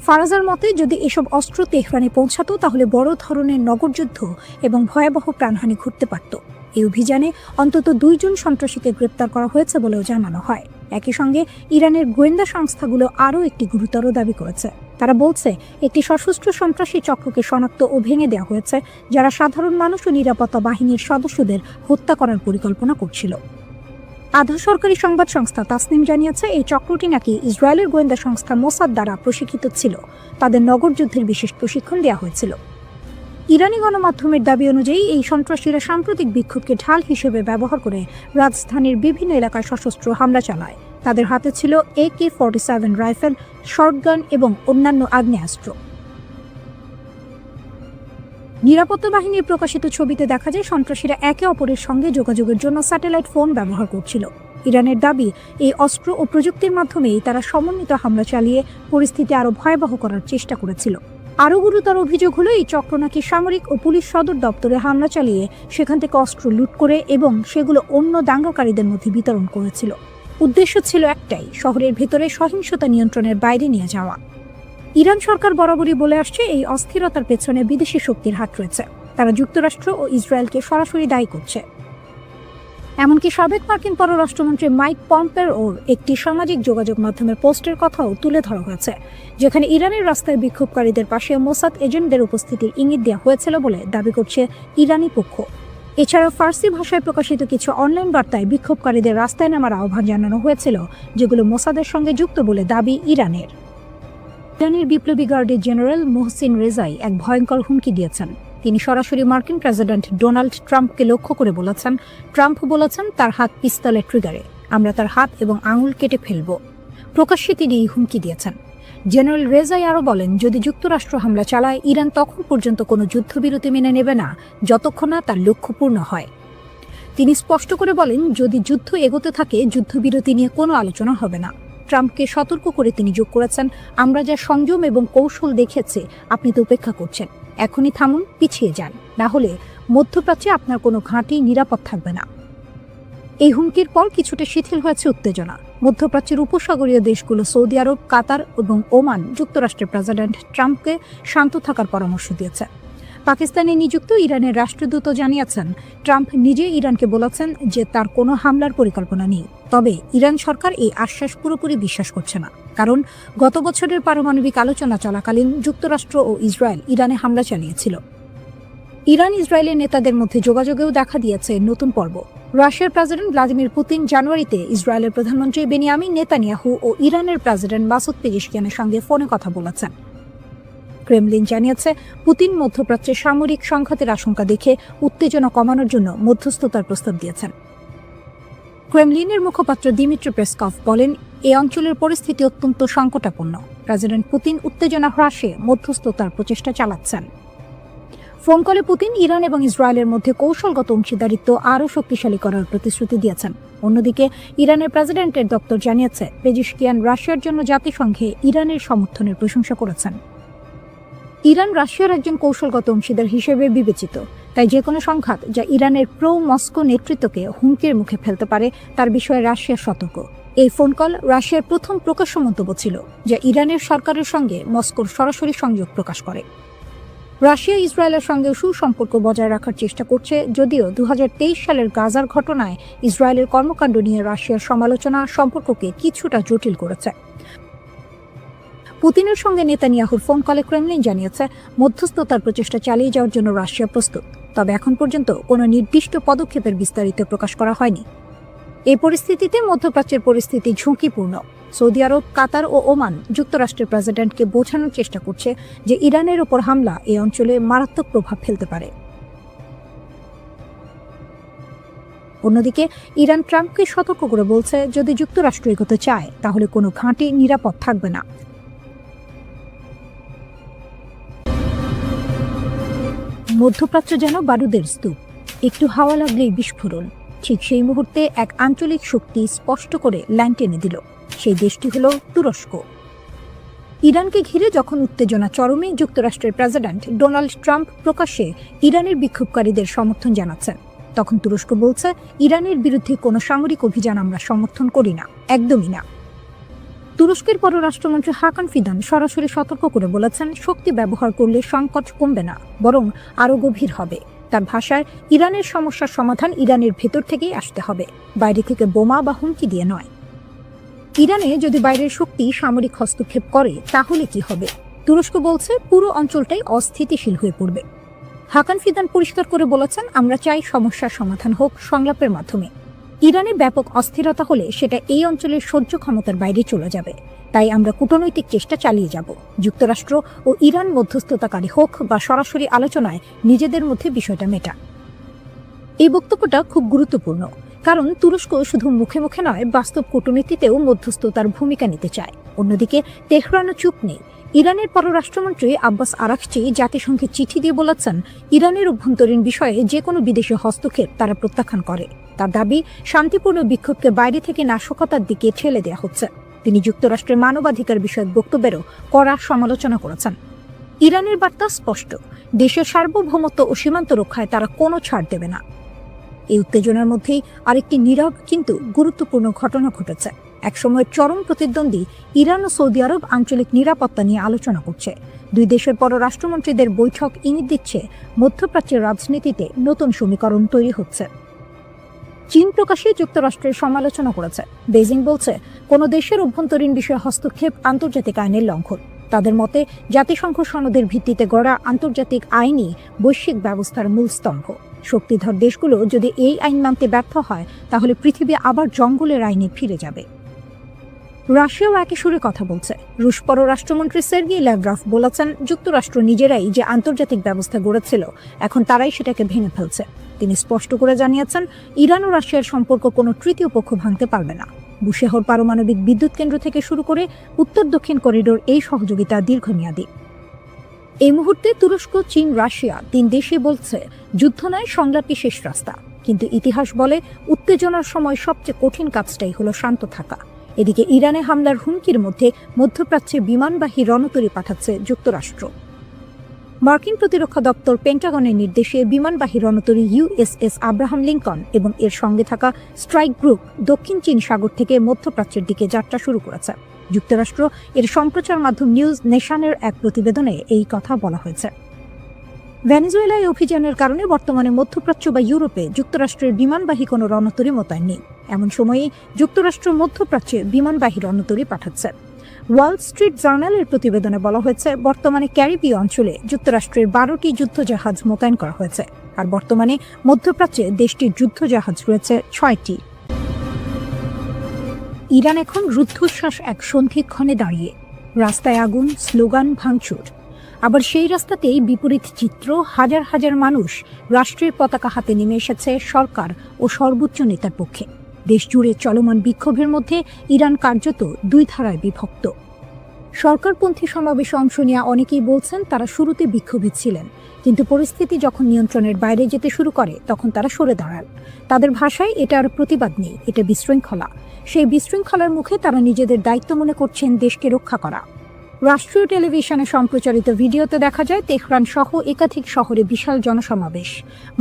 ফারাজার মতে যদি এসব অস্ত্র তেহরানে পৌঁছাতো তাহলে বড় ধরনের নগরযুদ্ধ এবং ভয়াবহ প্রাণহানি ঘটতে পারত। এই অভিযানে অন্তত ২ জন সন্ত্রাসীকে গ্রেপ্তার করা হয়েছে বলেও জানানো হয়। একই সঙ্গে ইরানের গোয়েন্দা সংস্থাগুলো আরও একটি গুরুতর দাবি করেছে। তারা বলছে একটি সশস্ত্র সন্ত্রাসী চক্রকে শনাক্ত ও ভেঙে দেওয়া হয়েছে, যারা সাধারণ মানুষ ও নিরাপত্তা বাহিনীর সদস্যদের হত্যা করার পরিকল্পনা করছিল। আধা সরকারি সংবাদ সংস্থা তাসনিম জানিয়েছে এই চক্রটি নাকি ইসরায়েলের গোয়েন্দা সংস্থা মোসাদ দ্বারা প্রশিক্ষিত ছিল। তাদের নগরযুদ্ধের বিশেষ প্রশিক্ষণ দেওয়া হয়েছিল। ইরানি গণমাধ্যমের দাবি অনুযায়ী এই সন্ত্রাসীরা সাম্প্রতিক বিক্ষোভকে ঢাল হিসেবে ব্যবহার করে রাজধানীর বিভিন্ন এলাকায় সশস্ত্র হামলা চালায়। তাদের হাতে ছিল AK-47 রাইফেল, শর্টগান এবং অন্যান্য আগ্নেয়াস্ত্র। নিরাপত্তা বাহিনীর প্রকাশিত ছবিতে দেখা যায় সন্ত্রাসীরা একে অপরের সঙ্গে যোগাযোগের জন্য স্যাটেলাইট ফোন ব্যবহার করছিল। ইরানের দাবি এই অস্ত্র ও প্রযুক্তির মাধ্যমেই তারা সমন্বিত হামলা চালিয়ে পরিস্থিতি আরও ভয়াবহ করার চেষ্টা করেছিল। আরও গুরুতর অভিযোগ হলো এই চক্র নাকি সামরিক ও পুলিশ সদর দপ্তরে হামলা চালিয়ে সেখান থেকে অস্ত্র লুট করে এবং সেগুলো অন্য দাঙ্গাকারীদের মধ্যে বিতরণ করেছিল। উদ্দেশ্য ছিল একটাই, শহরের ভেতরে সহিংসতা নিয়ন্ত্রণের বাইরে নিয়ে যাওয়া। ইরান সরকার বরাবরই বলে আসছে এই অস্থিরতার পেছনে বিদেশি শক্তির হাত রয়েছে। তারা যুক্তরাষ্ট্র ও ইসরায়েলকে সরাসরি দায়ী করছে। এমনকি সাবেক মার্কিন পররাষ্ট্রমন্ত্রী মাইক পম্পেওর একটি সামাজিক যোগাযোগ মাধ্যমের পোস্টের কথাও তুলে ধরা হয়েছে, যেখানে ইরানের রাস্তায় বিক্ষোভকারীদের পাশে মোসাদ এজেন্টদের উপস্থিতির ইঙ্গিত দেওয়া হয়েছিল বলে দাবি করছে ইরানি পক্ষ। এছাড়া ফার্সি ভাষায় প্রকাশিত কিছু অনলাইন বার্তায় বিক্ষোভকারীদের রাস্তায় নামার আহ্বান জানানো হয়েছিল, যেগুলো মোসাদের সঙ্গে যুক্ত বলে দাবি ইরানের। ইরানের বিপ্লবী গার্ডের জেনারেল মোহসিন রেজাই এক ভয়ঙ্কর হুমকি দিয়েছেন। তিনি সরাসরি মার্কিন প্রেসিডেন্ট ডোনাল্ড ট্রাম্পকে লক্ষ্য করে বলেছেন, ট্রাম্প বলেছেন তার হাত পিস্তলের ট্রিগারে, আমরা তার হাত এবং আঙুল কেটে ফেলব। প্রকাশ্যে তিনি এই হুমকি দিয়েছেন। জেনারেল রেজাই আরও বলেন, যদি যুক্তরাষ্ট্র হামলা চালায় ইরান তখন পর্যন্ত কোনো যুদ্ধবিরতি মেনে নেবে না যতক্ষণ না তার লক্ষ্য পূর্ণ হয়। তিনি স্পষ্ট করে বলেন, যদি যুদ্ধ এগোতে থাকে যুদ্ধবিরতি নিয়ে কোনো আলোচনা হবে না। ট্রাম্পকে সতর্ক করে তিনি যোগ করেছেন, আমরা যা সংযম এবং কৌশল দেখেছি আপনি তো উপেক্ষা করছেন। এখনই থামুন, পিছিয়ে যান, না হলে মধ্যপ্রাচ্যে আপনার কোনো ঘাঁটি নিরাপদ থাকবে না। এই হুমকির পর কিছুটা শিথিল হয়েছে উত্তেজনা। মধ্যপ্রাচ্যের উপসাগরীয় দেশগুলো সৌদি আরব, কাতার এবং ওমান যুক্তরাষ্ট্রের প্রেসিডেন্ট ট্রাম্পকে শান্ত থাকার পরামর্শ দিয়েছে। পাকিস্তানে নিযুক্ত ইরানের রাষ্ট্রদূত জানিয়েছেন, ট্রাম্প নিজে ইরানকে বলেছেন যে তার কোনো হামলার পরিকল্পনা নেই। তবে ইরান সরকার এই আশ্বাস পুরোপুরি বিশ্বাস করছে না, কারণ গত বছরের পারমাণবিক আলোচনা চলাকালীন যুক্তরাষ্ট্র ও ইসরায়েল ইরানে হামলা চালিয়েছিল। ইরান ইসরায়েলের নেতাদের মধ্যে যোগাযোগেও দেখা দিয়েছে নতুন পর্ব। রাশিয়ার প্রেসিডেন্ট ভ্লাদিমির পুতিন জানুয়ারিতে ইসরায়েলের প্রধানমন্ত্রী বেনিয়ামিন নেতানিয়াহু ও ইরানের প্রেসিডেন্ট মাসুদ পেজেশকিয়ানের সঙ্গে ফোনে কথা বলেছেন। ক্রেমলিন জানিয়েছে, পুতিন মধ্যপ্রাচ্যে সামরিক সংঘাতের আশঙ্কা দেখে উত্তেজনা কমানোর জন্য মধ্যস্থতার প্রস্তাব দিয়েছেন। ক্রেমলিনের মুখপাত্র দিমিত্রি পেসকভ বলেন, এই অঞ্চলের পরিস্থিতি অত্যন্ত সংকটাপন্ন। প্রেসিডেন্ট পুতিন উত্তেজনা হ্রাসে মধ্যস্থতার প্রচেষ্টা চালাচ্ছেন। ফোন কলে পুতিন ইরান এবং ইসরায়েলের মধ্যে কৌশলগত অংশীদারিত্ব আরও শক্তিশালী করার প্রতিশ্রুতি দিয়েছেন। অন্যদিকে ইরানের প্রেসিডেন্টের দপ্তর জানিয়েছে, পেজেশকিয়ান রাশিয়ার জন্য জাতিসংঘে ইরানের সমর্থনের প্রশংসা করেছেন। ইরান রাশিয়ার একজন কৌশলগত অংশীদার হিসেবে বিবেচিত, তাই যে কোনো সংঘাত যা ইরানের প্রো মস্কো নেতৃত্বকে হুমকির মুখে ফেলতে পারে তার বিষয়ে রাশিয়া সতর্ক। এই ফোন কল রাশিয়ার প্রথম প্রকাশ্য মন্তব্য ছিল, যা ইরানের সরকারের সঙ্গে মস্কোর সরাসরি সংযোগ প্রকাশ করে। রাশিয়া ইসরায়েলের সঙ্গে সুসম্পর্ক বজায় রাখার চেষ্টা করছে, যদিও 2023 সালের গাজার ঘটনায় ইসরায়েলের কর্মকাণ্ড নিয়ে রাশিয়ার সমালোচনা সম্পর্ককে কিছুটা জটিল করেছে। পুতিনের সঙ্গে নেতানিয়াহুর ফোন কলে ক্রেমলিন জানিয়েছে, মধ্যস্থতার প্রচেষ্টা চালিয়ে যাওয়ার জন্য রাশিয়া প্রস্তুত, তবে এখন পর্যন্ত কোনো নির্দিষ্ট পদক্ষেপের বিস্তারিত প্রকাশ করা হয়নি। এই পরিস্থিতিতে মধ্যপ্রাচ্যের পরিস্থিতি ঝুঁকিপূর্ণ। সৌদি আরব, কাতার ও ওমান যুক্তরাষ্ট্রের প্রেসিডেন্টকে বোঝানোর চেষ্টা করছে যে ইরানের ওপর হামলা এই অঞ্চলে মারাত্মক প্রভাব ফেলতে পারে। অন্যদিকে ইরান ট্রাম্পকে সতর্ক করে বলছে, যদি যুক্তরাষ্ট্র এগোতে চায় তাহলে কোনো ঘাঁটি নিরাপদ থাকবে না। মধ্যপ্রাচ্য যেন বারুদের স্তূপ, একটু হাওয়া লাগলেই বিস্ফোরণ। ঠিক সেই মুহূর্তে এক আঞ্চলিক শক্তি স্পষ্ট করে লাইন টেনে দিল। সেই দেশটি হল তুরস্ক। ইরানকে ঘিরে যখন উত্তেজনা চরমে, যুক্তরাষ্ট্রের প্রেসিডেন্ট ডোনাল্ড ট্রাম্প প্রকাশ্যে ইরানের বিক্ষোভকারীদের সমর্থন জানাচ্ছেন, তখন তুরস্ক বলছে, ইরানের বিরুদ্ধে কোনো সামরিক অভিযান আমরা সমর্থন করি না, একদমই না। তুরস্কের পররাষ্ট্রমন্ত্রী হাকান ফিদান সরাসরি সতর্ক করে বলেছেন, শক্তি ব্যবহার করলে সংকট কমবে না, বরং আরও গভীর হবে। তার ভাষায়, ইরানের সমস্যার সমাধান ইরানের ভেতর থেকেই আসতে হবে, বাইরে থেকে বোমা বা হুমকি দিয়ে নয়। ইরানে যদি বাইরের শক্তি সামরিক হস্তক্ষেপ করে তাহলে কি হবে? তুরস্ক বলছে, পুরো অঞ্চলটাই অস্থিতিশীল হয়ে পড়বে। হাকান ফিদান পরিষ্কার করে বলেছেন, আমরা চাই সমস্যার সমাধান হোক সংলাপের মাধ্যমে। ইরানে ব্যাপক অস্থিরতা হলে সেটা এই অঞ্চলের সহ্য ক্ষমতার বাইরে চলে যাবে, তাই আমরা কূটনৈতিক চেষ্টা চালিয়ে যাব। যুক্তরাষ্ট্র ও ইরান মধ্যস্থতাকারী হোক বা সরাসরি আলোচনায় নিজেদের মধ্যে বিষয়টা মেটা। এই বক্তব্যটা খুব গুরুত্বপূর্ণ, কারণ তুরস্ক শুধু মুখে মুখে নয়, বাস্তব কূটনীতিতেও মধ্যস্থতার ভূমিকা নিতে চায়। অন্যদিকে তেহরানও চুপ নেই। ইরানের পররাষ্ট্রমন্ত্রী আব্বাস আরাকচি জাতিসংঘে চিঠি দিয়ে বলেছেন, ইরানের অভ্যন্তরীণ বিষয়ে যে কোনো বিদেশি হস্তক্ষেপ তারা প্রত্যাখ্যান করে। তার দাবি, শান্তিপূর্ণ বিক্ষোভকে বাইরে থেকে নাশকতার দিকে ঠেলে দেওয়া হচ্ছে। তিনি যুক্তরাষ্ট্রের মানবাধিকার বিষয়ক বক্তব্যেরও কড়া সমালোচনা করেছেন। ইরানের বার্তা স্পষ্ট, দেশের সার্বভৌমত্ব ও সীমান্ত রক্ষায় তারা কোনো ছাড় দেবে না। এই উত্তেজনার মধ্যেই আরেকটি নীরব কিন্তু গুরুত্বপূর্ণ ঘটনা ঘটেছে। একসময় চরম প্রতিদ্বন্দ্বী ইরান ও সৌদি আরব আঞ্চলিক নিরাপত্তা নিয়ে আলোচনা করছে। দুই দেশের পররাষ্ট্রমন্ত্রীদের বৈঠক ইঙ্গিত দিচ্ছে মধ্যপ্রাচ্যের রাজনীতিতে নতুন সমীকরণ তৈরি হচ্ছে। চীন প্রকাশ্যে যুক্তরাষ্ট্রের সমালোচনা করেছে। বেজিং বলছে, কোনো দেশের অভ্যন্তরীণ বিষয়ে হস্তক্ষেপ আন্তর্জাতিক আইনের লঙ্ঘন। তাদের মতে, জাতিসংঘ সনদের ভিত্তিতে গড়া আন্তর্জাতিক আইনই বৈশ্বিক ব্যবস্থার মূল স্তম্ভ। শক্তিধর দেশগুলো যদি এই আইন মানতে ব্যর্থ হয়, তাহলে পৃথিবী আবার জঙ্গলের আইনে ফিরে যাবে। রাশিয়াও একই সুরে কথা বলছে। রুশ পররাষ্ট্রমন্ত্রী সের্গেই ল্যাভরভ বলেছেন, যুক্তরাষ্ট্র নিজেরাই যে আন্তর্জাতিক ব্যবস্থা গড়েছিল, এখন তারাই সেটাকে ভেঙে ফেলছে। তিনি স্পষ্ট করে জানিয়েছেন, ইরান ও রাশিয়ার সম্পর্ক কোনো তৃতীয় পক্ষ ভাঙতে পারবে না। বুশেহর পারমাণবিক বিদ্যুৎ কেন্দ্র থেকে শুরু করে উত্তর দক্ষিণ করিডোর এই সহযোগিতা দীর্ঘমেয়াদী। এই মুহূর্তে তুরস্ক, চীন, রাশিয়া তিন দেশই বলছে, যুদ্ধ নয়, সংলাপই শেষ রাস্তা। কিন্তু ইতিহাস বলে, উত্তেজনার সময় সবচেয়ে কঠিন কাজটাই হলো শান্ত থাকা। এদিকে ইরানে হামলার হুমকির মধ্যে মধ্যপ্রাচ্যে বিমানবাহী রণতরী পাঠাচ্ছে যুক্তরাষ্ট্র। মার্কিন প্রতিরক্ষা দপ্তর পেন্টাগনের নির্দেশে বিমানবাহী রণতরী USS আব্রাহাম লিঙ্কন এবং এর সঙ্গে থাকা স্ট্রাইক গ্রুপ দক্ষিণ চীন সাগর থেকে মধ্যপ্রাচ্যের দিকে যাত্রা শুরু করেছে। যুক্তরাষ্ট্র এর সম্প্রচার মাধ্যম নিউজ নেশনের এক প্রতিবেদনে এই কথা বলা হয়েছে। ভেনেজুয়েলায় অভিযানের কারণে বর্তমানে মধ্যপ্রাচ্য বা ইউরোপে যুক্তরাষ্ট্রের বিমানবাহী কোনো রণতরী মোতায়েন নেই। এমন সময়ে যুক্তরাষ্ট্র মধ্যপ্রাচ্যে বিমানবাহী রণতরী পাঠাচ্ছে। ওয়াল স্ট্রিট জার্নালের প্রতিবেদনে বলা হয়েছে, বর্তমানে ক্যারিবীয় অঞ্চলে যুক্তরাষ্ট্রের 12টি যুদ্ধজাহাজ মোতায়েন করা হয়েছে, আর বর্তমানে মধ্যপ্রাচ্যে দেশটির যুদ্ধজাহাজ রয়েছে 6টি। ইরান এখন রুদ্ধশ্বাস এক সন্ধিক্ষণে দাঁড়িয়ে। রাস্তায় আগুন, স্লোগান, ভাঙচুর। আবার সেই রাস্তাতেই বিপরীত চিত্র, হাজার হাজার মানুষ রাষ্ট্রের পতাকা হাতে নেমে এসেছে সরকার ও সর্বোচ্চ নেতার পক্ষে। দেশ জুড়ে চলমান বিক্ষোভের মধ্যে ইরান কার্যত দুই ধারায় বিভক্ত। সরকারপন্থী সমাবেশে অংশ নেওয়া অনেকেই বলছেন তারা শুরুতে বিক্ষোভী ছিলেন, কিন্তু পরিস্থিতি যখন নিয়ন্ত্রণের বাইরে যেতে শুরু করে তখন তারা সরে দাঁড়ান। তাদের ভাষায় এটা আর প্রতিবাদ নেই, এটা বিশৃঙ্খলা। সেই বিশৃঙ্খলার মুখে তারা নিজেদের দায়িত্ব মনে করছেন দেশকে রক্ষা করা। রাষ্ট্রীয় টেলিভিশনে সম্প্রচারিত ভিডিওতে দেখা যায় তেহরান সহ একাধিক শহরে বিশাল জনসমাবেশ,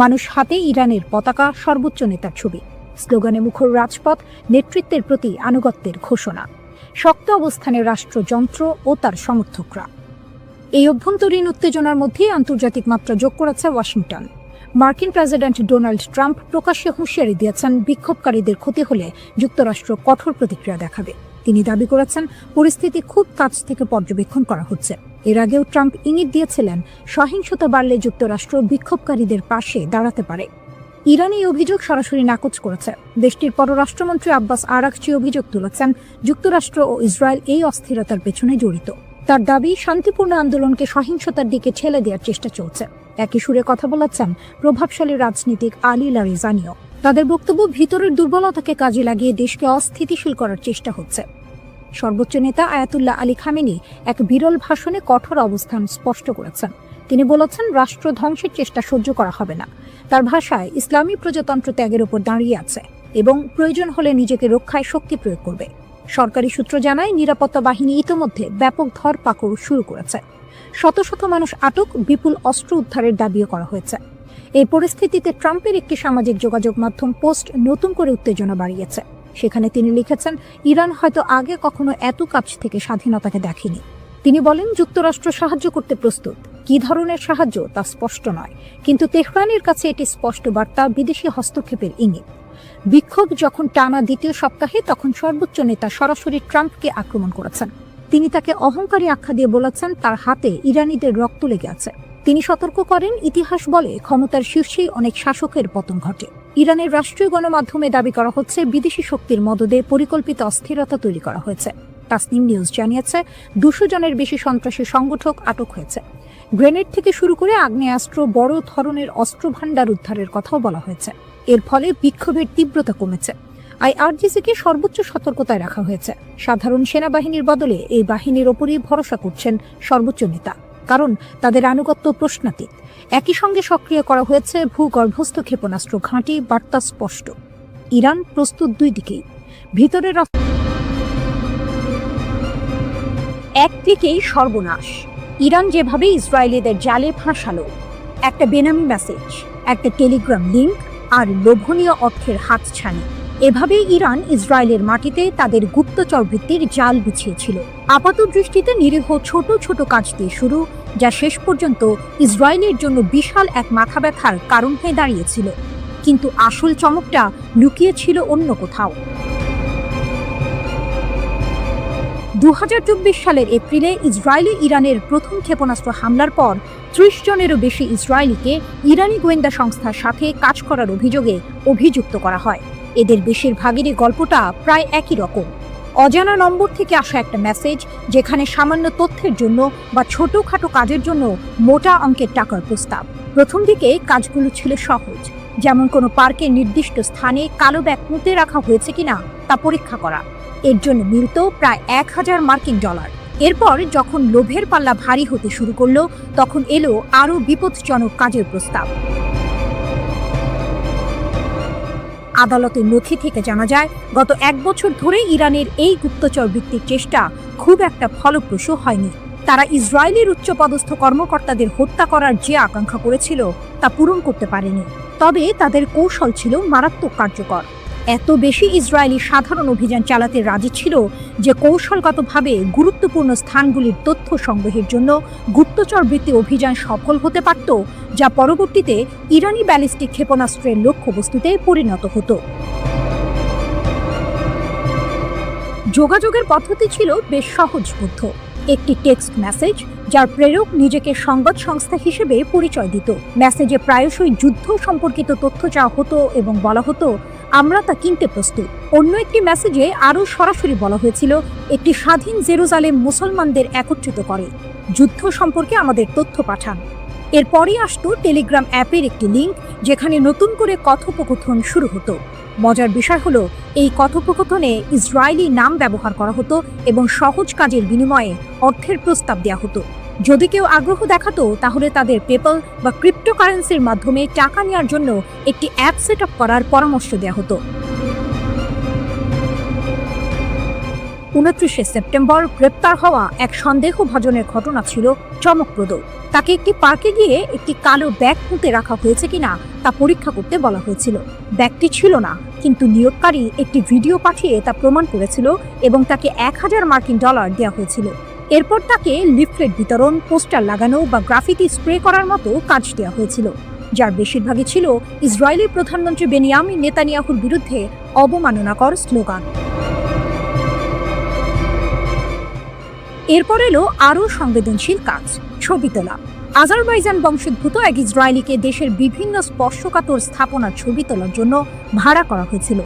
মানুষ হাতে ইরানের পতাকা, সর্বোচ্চ নেতার ছবি, স্লোগানে মুখর রাজপথ, নেতৃত্বের প্রতি আনুগত্যের ঘোষণা। শক্ত অবস্থানে রাষ্ট্রযন্ত্র ও তার সমর্থকরা। এই অভ্যন্তরীণ উত্তেজনার মধ্যে আন্তর্জাতিক মাত্রা যোগ করেছে ওয়াশিংটন। মার্কিন প্রেসিডেন্ট ডোনাল্ড ট্রাম্প প্রকাশ্যে হুঁশিয়ারি দিয়েছেন, বিক্ষোভকারীদের ক্ষতি হলে যুক্তরাষ্ট্র কঠোর প্রতিক্রিয়া দেখাবে। তিনি দাবি করেছেন পরিস্থিতি খুব কাছ থেকে পর্যবেক্ষণ করা হচ্ছে। এর আগেও ট্রাম্প ইঙ্গিত দিয়েছিলেন সহিংসতা বাড়লে যুক্তরাষ্ট্র বিক্ষোভকারীদের পাশে দাঁড়াতে পারে। ইরান এই অভিযোগ সরাসরি নাকচ করেছে। দেশটির পররাষ্ট্রমন্ত্রী আব্বাস আরাকচি অভিযোগ তুলেছেন যুক্তরাষ্ট্র ও ইসরায়েল এই অস্থিরতার পেছনে জড়িত। তার দাবি, শান্তিপূর্ণ আন্দোলনকে সহিংসতার দিকে ঠেলে দেওয়ার চেষ্টা চলছে। একই সুরে কথা বলেছেন প্রভাবশালী রাজনীতিক আলী লারিজানিও। তাদের বক্তব্য, ভিতরের দুর্বলতাকে কাজে লাগিয়ে দেশকে অস্থিতিশীল করার চেষ্টা হচ্ছে। সর্বোচ্চ নেতা আয়াতুল্লাহ আলী খামেনি এক বিরল ভাষণে কঠোর অবস্থান স্পষ্ট করেছেন। তিনি বলেছেন রাষ্ট্র ধ্বংসের চেষ্টা সহ্য করা হবে না। তার ভাষায়, ইসলামী প্রজাতন্ত্র ত্যাগের উপর দাঁড়িয়ে আছে এবং প্রয়োজন হলে নিজেকে রক্ষায় শক্তি প্রয়োগ করবে। সরকারি সূত্র জানায় নিরাপত্তা বাহিনী ইতোমধ্যে ব্যাপক ধরপাকড় শুরু করেছে। শত শত মানুষ আটক, বিপুল অস্ত্র উদ্ধারের দাবিও করা হয়েছে। এই পরিস্থিতিতে ট্রাম্পের একটি সামাজিক যোগাযোগ মাধ্যম পোস্ট নতুন করে উত্তেজনা বাড়িয়েছে। সেখানে তিনি লিখেছেন, ইরান হয়তো আগে কখনো এত কাছ থেকে স্বাধীনতাকে দেখেনি। তিনি বলেন, যুক্তরাষ্ট্র সাহায্য করতে প্রস্তুত। কি ধরনের সাহায্য তা স্পষ্ট নয়, কিন্তু তেহরানের কাছে এটি স্পষ্ট বার্তা, বিদেশি হস্তক্ষেপের ইঙ্গিত। বিক্ষোভ যখন টানা দ্বিতীয় সপ্তাহে, তখন সর্বোচ্চ নেতা সরাসরি ট্রাম্পকে আক্রমণ করেছেন। তিনি তাকে অহংকারী আখ্যা দিয়ে বলেছেন তার হাতে ইরানিদের রক্ত লেগে আছে। তিনি সতর্ক করেন, ইতিহাস বলে ক্ষমতার শীর্ষেই অনেক শাসকের পতন ঘটে। ইরানের রাষ্ট্রীয় গণমাধ্যমে দাবি করা হচ্ছে বিদেশি শক্তির মদদে পরিকল্পিত অস্থিরতা তৈরি করা হয়েছে। তাসনিম নিউজ জানিয়েছে 200 জনের বেশি সন্ত্রাসী সংগঠক আটক হয়েছে। গ্রেনেড থেকে শুরু করে আগ্নেয়াস্ত্র, বড় ধরনের অস্ত্রভাণ্ডার উদ্ধারের কথাও বলা হয়েছে। এর ফলে বিক্ষোভের তীব্রতা কমেছে। IRGC-কে সর্বোচ্চ সতর্কতায় রাখা হয়েছে। সাধারণ সেনাবাহিনীর বদলে এই বাহিনীর ওপরই ভরসা করছেন সর্বোচ্চ নেতা, কারণ তাদের আনুগত্য প্রশ্নাতীত। একই সঙ্গে সক্রিয় করা হয়েছে ভূগর্ভস্থ ক্ষেপণাস্ত্র ঘাঁটি। বার্তা স্পষ্ট, ইরান প্রস্তুত দুই দিকেই। ভিতরের একদিকেই সর্বনাশ। ইরান যেভাবে ইসরায়েলিদের জালে ফাঁসালো, একটা বেনামি মেসেজ, একটা টেলিগ্রাম লিঙ্ক আর লোভনীয় অর্থের হাতছানি, এভাবেই ইরান ইসরায়েলের মাটিতে তাদের গুপ্তচর বৃত্তির জাল বিছিয়েছিল। আপাত দৃষ্টিতে নিরীহ ছোট ছোট কাজ দিয়ে শুরু, যা শেষ পর্যন্ত ইসরায়েলের জন্য বিশাল এক মাথা ব্যথার কারণ হয়ে দাঁড়িয়েছিল। কিন্তু আসল চমকটা লুকিয়ে ছিল অন্য কোথাও। 2024 সালের এপ্রিলে ইসরায়েলে ইরানের প্রথম ক্ষেপণাস্ত্র হামলার পর 30 জনেরও বেশি ইসরায়েলিকে ইরানি গোয়েন্দা সংস্থার সাথে কাজ করার অভিযোগে অভিযুক্ত করা হয়। এদের বেশিরভাগেরই গল্পটা প্রায় একই রকম। অজানা নম্বর থেকে আসা একটা মেসেজ, যেখানে সামান্য তথ্যের জন্য বা ছোটখাটো কাজের জন্য মোটা অঙ্কের টাকার প্রস্তাব। প্রথম দিকে কাজগুলো ছিল সহজ, যেমন কোনো পার্কের নির্দিষ্ট স্থানে কালো ব্যাগ পুঁতে রাখা হয়েছে কিনা তা পরীক্ষা করা। এর জন্য মিলত প্রায় $1000 মার্কিন। এরপর যখন লোভের পাল্লা ভারী হতে শুরু করলো, তখন এলো আরও বিপজ্জনক কাজের প্রস্তাব। আদালতের নথি থেকে জানা যায় গত 1 বছর ধরে ইরানের এই গুপ্তচর বৃত্তির চেষ্টা খুব একটা ফলপ্রসূ হয়নি। তারা ইসরায়েলের উচ্চপদস্থ কর্মকর্তাদের হত্যা করার যে আকাঙ্ক্ষা করেছিল তা পূরণ করতে পারেনি। তবে তাদের কৌশল ছিল মারাত্মক কার্যকর। এত বেশি ইসরায়েলি সাধারণ অভিযান চালাতে রাজি ছিল যে কৌশলগতভাবে গুরুত্বপূর্ণ স্থানগুলির তথ্য সংগ্রহের জন্য গুপ্তচর বৃত্তি অভিযান সফল হতে পারত, যা পরবর্তীতে ইরানি ব্যালিস্টিক ক্ষেপণাস্ত্রের লক্ষ্যবস্তুতে পরিণত হতো। যোগাযোগের পদ্ধতি ছিল বেশ সহজবোধ্য। একটি টেক্সট মেসেজ যার প্রেরক নিজেকে সংবাদ সংস্থা হিসেবে পরিচয় দিত। মেসেজে প্রায়শই যুদ্ধ সম্পর্কিত তথ্য চাওয়া হতো এবং বলা হতো, আমরা তা কিনতে প্রস্তুত। অন্য একটি মেসেজে আরও সরাসরি বলা হয়েছিল, একটি স্বাধীন জেরুজালেম মুসলমানদের একত্রিত করে, যুদ্ধ সম্পর্কে আমাদের তথ্য পাঠান। এরপরই আসতো টেলিগ্রাম অ্যাপের একটি লিঙ্ক, যেখানে নতুন করে কথোপকথন শুরু হতো। মজার বিষয় হলো, এই কথোপকথনে ইসরায়েলি নাম ব্যবহার করা হতো এবং সহজ কাজের বিনিময়ে অর্থের প্রস্তাব দেওয়া হতো। যদি কেউ আগ্রহ দেখাতো তাহলে তাদের পেপ্যাল বা ক্রিপ্টোকারেন্সির মাধ্যমে টাকা নেওয়ার জন্য একটি অ্যাপ সেট আপ করার পরামর্শ দেওয়া হতো। 29 সেপ্টেম্বর গ্রেপ্তার হওয়া এক সন্দেহভাজনের ঘটনা ছিল চমকপ্রদ। তাকে একটি পার্কে গিয়ে একটি কালো ব্যাগ পুঁতে রাখা হয়েছে কিনা তা পরীক্ষা করতে বলা হয়েছিল। ব্যাগটি ছিল না, কিন্তু নিয়োগকারী একটি ভিডিও পাঠিয়ে তা প্রমাণ করেছিল এবং তাকে $1000 দেওয়া হয়েছিল। এরপর তাকে লিফলেট বিতরণ, পোস্টার লাগানো বা গ্রাফিতি স্প্রে করার মতো কাজ দেওয়া হয়েছিল, যার বেশিরভাগই ছিল ইসরায়েলি প্রধানমন্ত্রী বেনিয়ামিন নেতানিয়াহুর বিরুদ্ধে অবমাননাকর স্লোগান। এরপর এলো আরও সংবেদনশীল কাজ, ছবি তোলা। আজারবাইজান বংশোদ্ভূত এক ইসরায়েলিকে দেশের বিভিন্ন স্পর্শকাতর স্থাপনার ছবি তোলার জন্য ভাড়া করা হয়েছিল।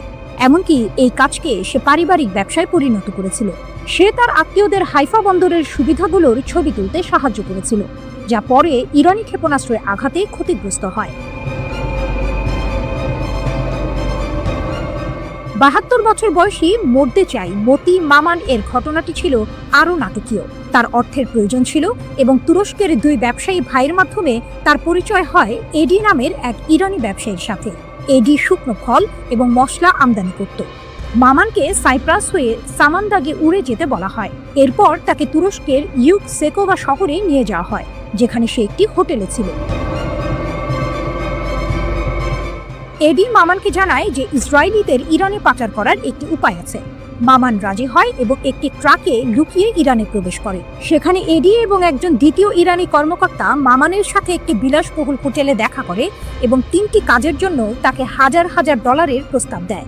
এমনকি এই কাজকে সে পারিবারিক ব্যবসায় পরিণত করেছিল। সে তার আত্মীয়দের হাইফা বন্দরের সুবিধাগুলোর ছবি তুলতে সাহায্য করেছিল, যা পরে ইরানি ক্ষেপণাস্ত্রের আঘাতে ক্ষতিগ্রস্ত হয়। 72 বছর বয়সী মরতে চাই মতি মামান এর ঘটনাটি ছিল আরও নাটকীয়। তার অর্থের প্রয়োজন ছিল এবং তুরস্কের 2 ব্যবসায়ী ভাইয়ের মাধ্যমে তার পরিচয় হয় এডি নামের এক ইরানি ব্যবসায়ীর সাথে। এডি শুকনো ফল এবং মশলা আমদানি করত। মামানকে সাইপ্রাস হয়ে সামান্দাগে উড়ে যেতে বলা হয়। এরপর তাকে তুরস্কের ইউকসেকোভা শহরে নিয়ে যাওয়া হয়, যেখানে সে একটি হোটেলে ছিল। এডি মামানকে জানায় যে ইসরায়েলিদের ইরানে পাচার করার একটি উপায় আছে। মামান রাজি হয় এবং একটি ট্রাকে লুকিয়ে ইরানে প্রবেশ করে। সেখানে এডি এবং একজন দ্বিতীয় ইরানি কর্মকর্তা মামানের সাথে একটি বিলাসবহুল হোটেলে দেখা করে এবং 3টি কাজের জন্য তাকে $1000 প্রস্তাব দেয়।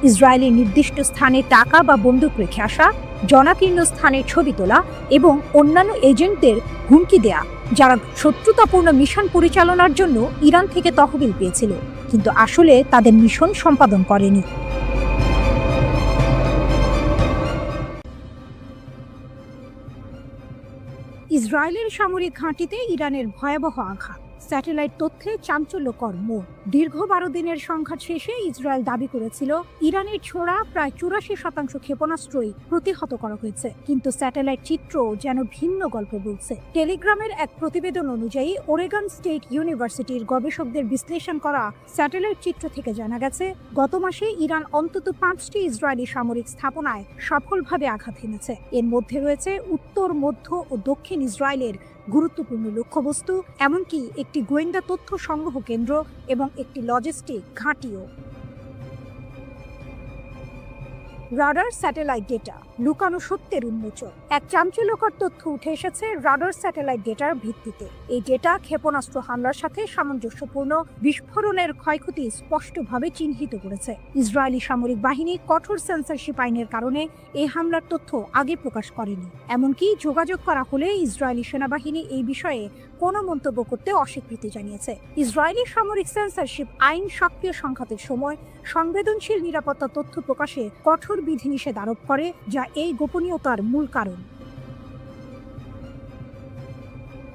ইসরায়েলের নির্দিষ্ট স্থানে টাকা বা বন্দুক রেখে আসা, জনাকীর্ণ স্থানের ছবি তোলা এবং অন্যান্য এজেন্টদের হুমকি দেয়া, যারা শত্রুতাপূর্ণ মিশন পরিচালনার জন্য ইরান থেকে তহবিল পেয়েছিল, কিন্তু আসলে তাদের মিশন সম্পাদন করেনি। ইসরায়েলের সামরিক ঘাঁটিতে ইরানের ভয়াবহ আঘাত, স্যাটেলাইট তথ্যে চাঞ্চল্যকর মোড়। দীর্ঘ 12 দিনের সংঘাত শেষে ইসরায়েল দাবি করেছিল ইরানের ছোড়া প্রায় 84% ক্ষেপণাস্ত্রই প্রতিহত করা হয়েছে, কিন্তু স্যাটেলাইট চিত্র যেন ভিন্ন গল্প বলছে। টেলিগ্রামের এক প্রতিবেদন অনুযায়ী ওরেগন স্টেট ইউনিভার্সিটির গবেষকদের বিশ্লেষণ করা স্যাটেলাইট চিত্র থেকে জানা গেছে, গত মাসে ইরান অন্তত 5টি ইসরায়েলি সামরিক স্থাপনায় সফলভাবে আঘাত হেনেছে। এর মধ্যে রয়েছে উত্তর, মধ্য ও দক্ষিণ ইসরায়েলের গুরুত্বপূর্ণ লক্ষ্যবস্তু, এমনকি একটি গোয়েন্দা তথ্য সংগ্রহ কেন্দ্র এবং একটি লজিস্টিক ঘাঁটিও। রাডার স্যাটেলাইট ডেটা, লুকানো সত্যের উন্মোচন। এক চাঞ্চল্যকর তথ্য উঠে এসেছে রাডার স্যাটেলাইট ডেটার ভিত্তিতে। এই ডেটা ক্ষেপণাস্ত্র হামলার সাথে সামঞ্জস্যপূর্ণ বিস্ফোরণের ক্ষয়ক্ষতি স্পষ্টভাবে চিহ্নিত করেছে। ইসরায়েলি সামরিক বাহিনী কঠোর সেন্সরশিপ আইনের কারণে এই হামলার তথ্য আগে প্রকাশ করেনি। এমনকি যোগাযোগ করা হলে ইসরায়েলি সেনাবাহিনী এই বিষয়ে কোনো মন্তব্য করতে অস্বীকৃতি জানিয়েছে। ইসরায়েলি সামরিক সেন্সরশিপ আইন সক্রিয় সংঘাতের সময় সংবেদনশীল নিরাপত্তা তথ্য প্রকাশে কঠোর বিধিনিষেধ আরোপ করে, যা এই গোপনীয়তার মূল কারণ।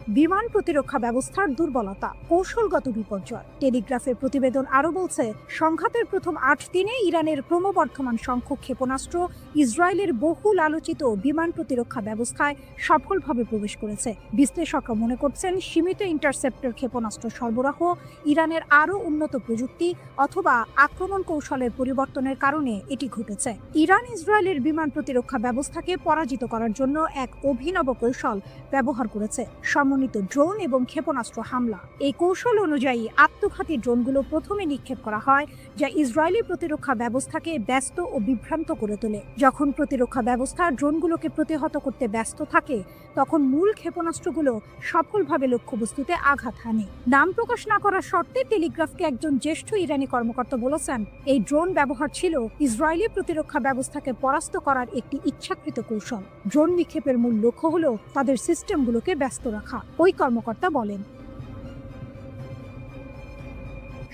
বিমান প্রতিরক্ষা ব্যবস্থার দুর্বলতা, কৌশলগত বিপর্যয়। টেলিগ্রাফের প্রতিবেদন আরও বলছে, সংঘাতের প্রথম ৮ দিনে ইরানের ক্রমবর্ধমান সংখ্যক ক্ষেপণাস্ত্র ইসরায়েলের বহুল আলোচিত বিমান প্রতিরক্ষা ব্যবস্থায় সফলভাবে প্রবেশ করেছে। বিশ্লেষকরা মনে করছেন, সীমিত ইন্টারসেপ্টর ক্ষেপণাস্ত্র সরবরাহ, ইরানের আরও উন্নত প্রযুক্তি অথবা আক্রমণ কৌশলের পরিবর্তনের কারণে এটি ঘটেছে। ইরান ইসরায়েলের বিমান প্রতিরক্ষা ব্যবস্থাকে পরাজিত করার জন্য এক অভিনব কৌশল ব্যবহার করেছে, সমন্বিত ড্রোন এবং ক্ষেপণাস্ত্র হামলা। এই কৌশল অনুযায়ী আত্মঘাতী ড্রোনগুলো প্রথমে নিক্ষেপ করা হয়, যা ইসরায়েলি প্রতিরক্ষা ব্যবস্থাকে ব্যস্ত ও বিভ্রান্ত করে তোলে। যখন প্রতিরক্ষা ব্যবস্থা ড্রোনগুলোকে প্রতিহত করতে ব্যস্ত থাকে, তখন মূল ক্ষেপণাস্ত্রগুলো সফলভাবে লক্ষ্যবস্তুতে আঘাত হানে। নাম প্রকাশ না করার শর্তে টেলিগ্রাফকে একজন জ্যেষ্ঠ ইরানি কর্মকর্তা বলেছেন, এই ড্রোন ব্যবহার ছিল ইসরায়েলি প্রতিরক্ষা ব্যবস্থাকে পরাস্ত করার একটি ইচ্ছাকৃত কৌশল। ড্রোন নিক্ষেপের মূল লক্ষ্য হল তাদের সিস্টেমগুলোকে ব্যস্ত রাখা, ওই কর্মকর্তা বলেন।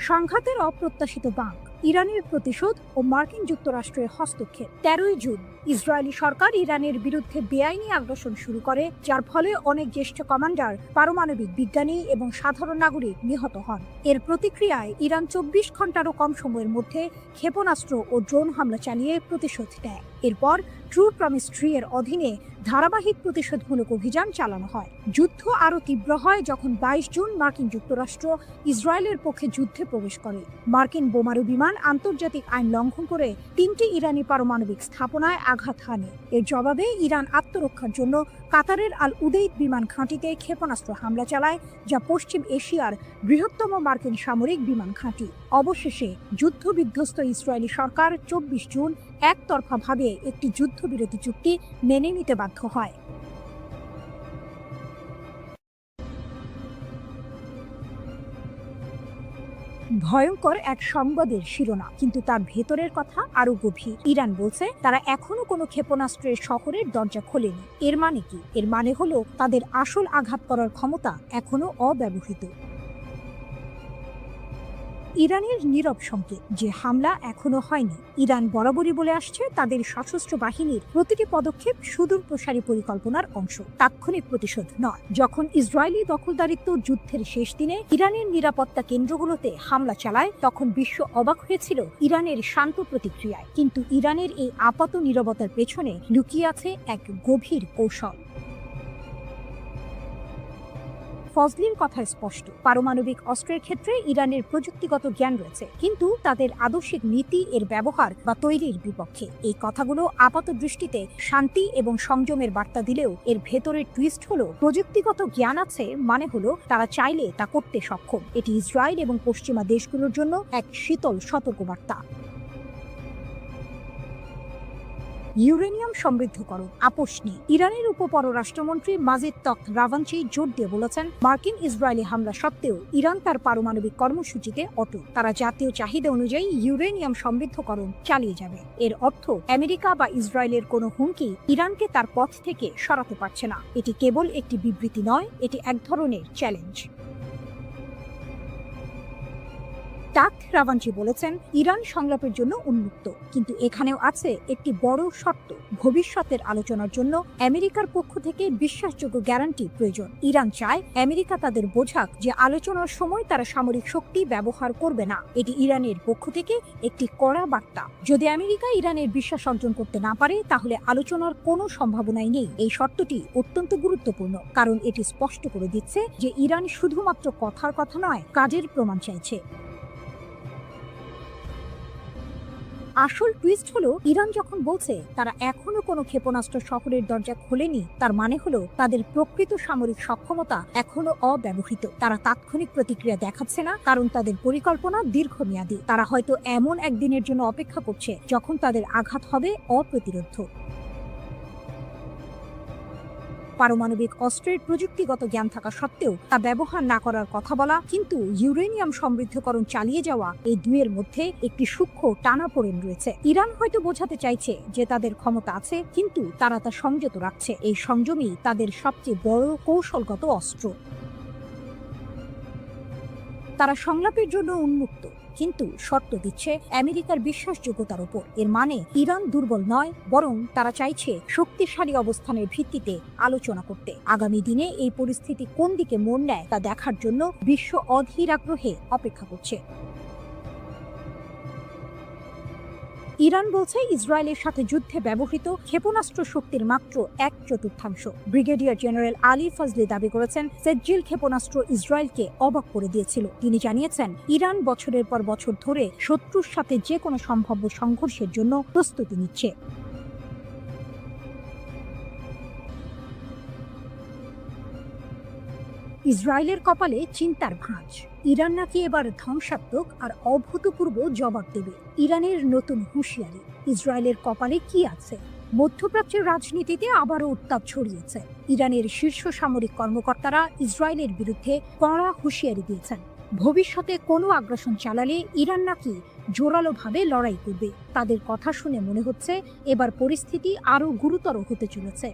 সংঘাতের অপ্রত্যাশিত বাঁক, ইরানের প্রতিশোধ ও মার্কিন যুক্তরাষ্ট্রের হস্তক্ষেপ। 13ই জুন ইসরায়েলি সরকার ইরানের বিরুদ্ধে বেআইনি আগ্রাসন শুরু করে, যার ফলে অনেক জ্যেষ্ঠ কমান্ডার, পারমাণবিক বিজ্ঞানী এবং সাধারণ নাগরিক নিহত হন। এর প্রতিক্রিয়ায় ইরান 24 ঘন্টারও কম সময়ের মধ্যে ক্ষেপণাস্ত্র ও ড্রোন হামলা চালিয়ে প্রতিশোধ নেয়। এরপর ট্রু প্রমিস 3 এর অধীনে ধারাবাহিক প্রতিশোধমূলক অভিযান চালানো হয়। যুদ্ধ আরও তীব্র হয় যখন 22 জুন মার্কিন যুক্তরাষ্ট্র ইসরায়েলের পক্ষে যুদ্ধে প্রবেশ করে। মার্কিন বোমারু বিমান আন্তর্জাতিক আইন লঙ্ঘন করে 3টি ইরানি পারমাণবিক স্থাপনায় আঘাত হানে। এর জবাবে ইরান আত্মরক্ষার জন্য কাতারের আল উদেইদ বিমান ঘাঁটিতে ক্ষেপণাস্ত্র হামলা চালায়, যা পশ্চিম এশিয়ার বৃহত্তম মার্কিন সামরিক বিমান ঘাঁটি। অবশেষে যুদ্ধবিধ্বস্ত ইসরায়েলি সরকার 24 জুন একতরফাভাবে একটি যুদ্ধবিরতি চুক্তি মেনে নিতে বাধ্য হয়। ভয়ঙ্কর এক সংবাদের শিরোনাম, কিন্তু তার ভেতরের কথা আরো গভীর। ইরান বলছে তারা এখনো কোনো ক্ষেপণাস্ত্রের শহরের দরজা খোলেনি। এর মানে কি? এর মানে হলো তাদের আসল আঘাত করার ক্ষমতা এখনো অব্যবহৃত। ইরানের নীরব সংকেত যে হামলা এখনো হয়নি। ইরান বরাবরই বলে আসছে তাদের সশস্ত্র বাহিনীর প্রতিটি পদক্ষেপ সুদূর প্রসারী পরিকল্পনার অংশ, তাৎক্ষণিক প্রতিশোধ নয়। যখন ইসরায়েলি দখলদারিত্ব যুদ্ধের শেষ দিনে ইরানের নিরাপত্তা কেন্দ্রগুলোতে হামলা চালায়, তখন বিশ্ব অবাক হয়েছিল ইরানের শান্ত প্রতিক্রিয়ায়। কিন্তু ইরানের এই আপাত নীরবতার পেছনে লুকিয়ে আছে এক গভীর কৌশল। ফজলির কথা স্পষ্ট, পারমাণবিক অস্ত্রের ক্ষেত্রে ইরানের প্রযুক্তিগত জ্ঞান রয়েছে, কিন্তু তাদের আদর্শিক নীতি এর ব্যবহার বা তৈরির বিপক্ষে। এই কথাগুলো আপাত দৃষ্টিতে শান্তি এবং সংযমের বার্তা দিলেও এর ভেতরের টুইস্ট হলো, প্রযুক্তিগত জ্ঞান আছে মানে হলো তারা চাইলে তা করতে সক্ষম। এটি ইসরায়েল এবং পশ্চিমা দেশগুলোর জন্য এক শীতল সতর্কবার্তা। ইউরেনিয়াম সমৃদ্ধকরণ আপোষ নিয়ে ইরানের উপপররাষ্ট্রমন্ত্রী মাজিদ তখত রাভাঞ্চি জোর দিয়ে বলেছেন, মার্কিন ইসরায়েলি হামলা সত্ত্বেও ইরান তার পারমাণবিক কর্মসূচিতে অটল। তারা জাতীয় চাহিদা অনুযায়ী ইউরেনিয়াম সমৃদ্ধকরণ চালিয়ে যাবে। এর অর্থ আমেরিকা বা ইসরায়েলের কোনো হুমকি ইরানকে তার পথ থেকে সরাতে পারছে না। এটি কেবল একটি বিবৃতি নয়, এটি এক ধরনের চ্যালেঞ্জ। তখত রাভাঞ্চি বলেছেন, ইরান সংলাপের জন্য উন্মুক্ত, কিন্তু এখানেও আছে একটি বড় শর্ত। ভবিষ্যতের আলোচনার জন্য আমেরিকার পক্ষ থেকে বিশ্বাসযোগ্য গ্যারান্টি প্রয়োজন। ইরান চায় আমেরিকা তাদের বোঝাক যে আলোচনার সময় তারা সামরিক শক্তি ব্যবহার করবে না। এটি ইরানের পক্ষ থেকে একটি কড়া বার্তা। যদি আমেরিকা ইরানের বিশ্বাস অর্জন করতে না পারে, তাহলে আলোচনার কোনো সম্ভাবনাই নেই। এই শর্তটি অত্যন্ত গুরুত্বপূর্ণ, কারণ এটি স্পষ্ট করে দিচ্ছে যে ইরান শুধুমাত্র কথার কথা নয়, কাজের প্রমাণ চাইছে। আসল টুইস্ট হলো, ইরান যখন বলছে তারা এখনো কোনো ক্ষেপণাস্ত্র শহরের দরজা খোলেনি, তার মানে হলো তাদের প্রকৃত সামরিক সক্ষমতা এখনো অব্যবহৃত। তারা তাৎক্ষণিক প্রতিক্রিয়া দেখাচ্ছে না, কারণ তাদের পরিকল্পনা দীর্ঘমেয়াদী। তারা হয়তো এমন একদিনের জন্য অপেক্ষা করছে যখন তাদের আঘাত হবে অপ্রতিরোধ্য। পারমাণবিক অস্ত্রের প্রযুক্তিগত জ্ঞান থাকা সত্ত্বেও তা ব্যবহার না করার কথা বলা, কিন্তু ইউরেনিয়াম সমৃদ্ধকরণ চালিয়ে যাওয়া, এই দুইয়ের মধ্যে একটি সূক্ষ্ম টানাপোড়েন রয়েছে। ইরান হয়তো বোঝাতে চাইছে যে তাদের ক্ষমতা আছে, কিন্তু তারা তা সংযত রাখছে। এই সংযমই তাদের সবচেয়ে বড় কৌশলগত অস্ত্র। তারা সংলাপের জন্য উন্মুক্ত, কিন্তু শর্ত দিচ্ছে আমেরিকার বিশ্বাসযোগ্যতার উপর। এর মানে ইরান দুর্বল নয়, বরং তারা চাইছে শক্তিশালী অবস্থানের ভিত্তিতে আলোচনা করতে। আগামী দিনে এই পরিস্থিতি কোন দিকে মোড় নেয় তা দেখার জন্য বিশ্ব অধীর আগ্রহে অপেক্ষা করছে। ইরান বলছে ইসরায়েলের সাথে যুদ্ধে ব্যবহৃত ক্ষেপণাস্ত্র শক্তির মাত্র 1/4। ব্রিগেডিয়ার জেনারেল আলী ফজলি দাবি করেছেন, সেজ্জিল ক্ষেপণাস্ত্র ইসরায়েলকে অবাক করে দিয়েছিল। তিনি জানিয়েছেন, ইরান বছরের পর বছর ধরে শত্রুর সাথে যে কোনো সম্ভাব্য সংঘর্ষের জন্য প্রস্তুতি নিচ্ছে। ইসরায়েলের কপালে চিন্তার ভাঁজ। ইরান নাকি এবার ধ্বংসাত্মক আর অভূতপূর্ব জবাব দেবে। ইরানের নতুন হুঁশিয়ারি। ইসরায়েলের কপালে কি আছে? মধ্যপ্রাচ্যের রাজনীতিতে আবারও উত্তাপ ছড়িয়েছে। ইরানের শীর্ষ সামরিক কর্মকর্তারা ইসরায়েলের বিরুদ্ধে কড়া হুঁশিয়ারি দিয়েছেন। ভবিষ্যতে কোনো আগ্রাসন চালালে ইরান নাকি জোরালোভাবে লড়াই করবে। তাদের কথা শুনে মনে হচ্ছে এবার পরিস্থিতি আরও গুরুতর হতে চলেছে।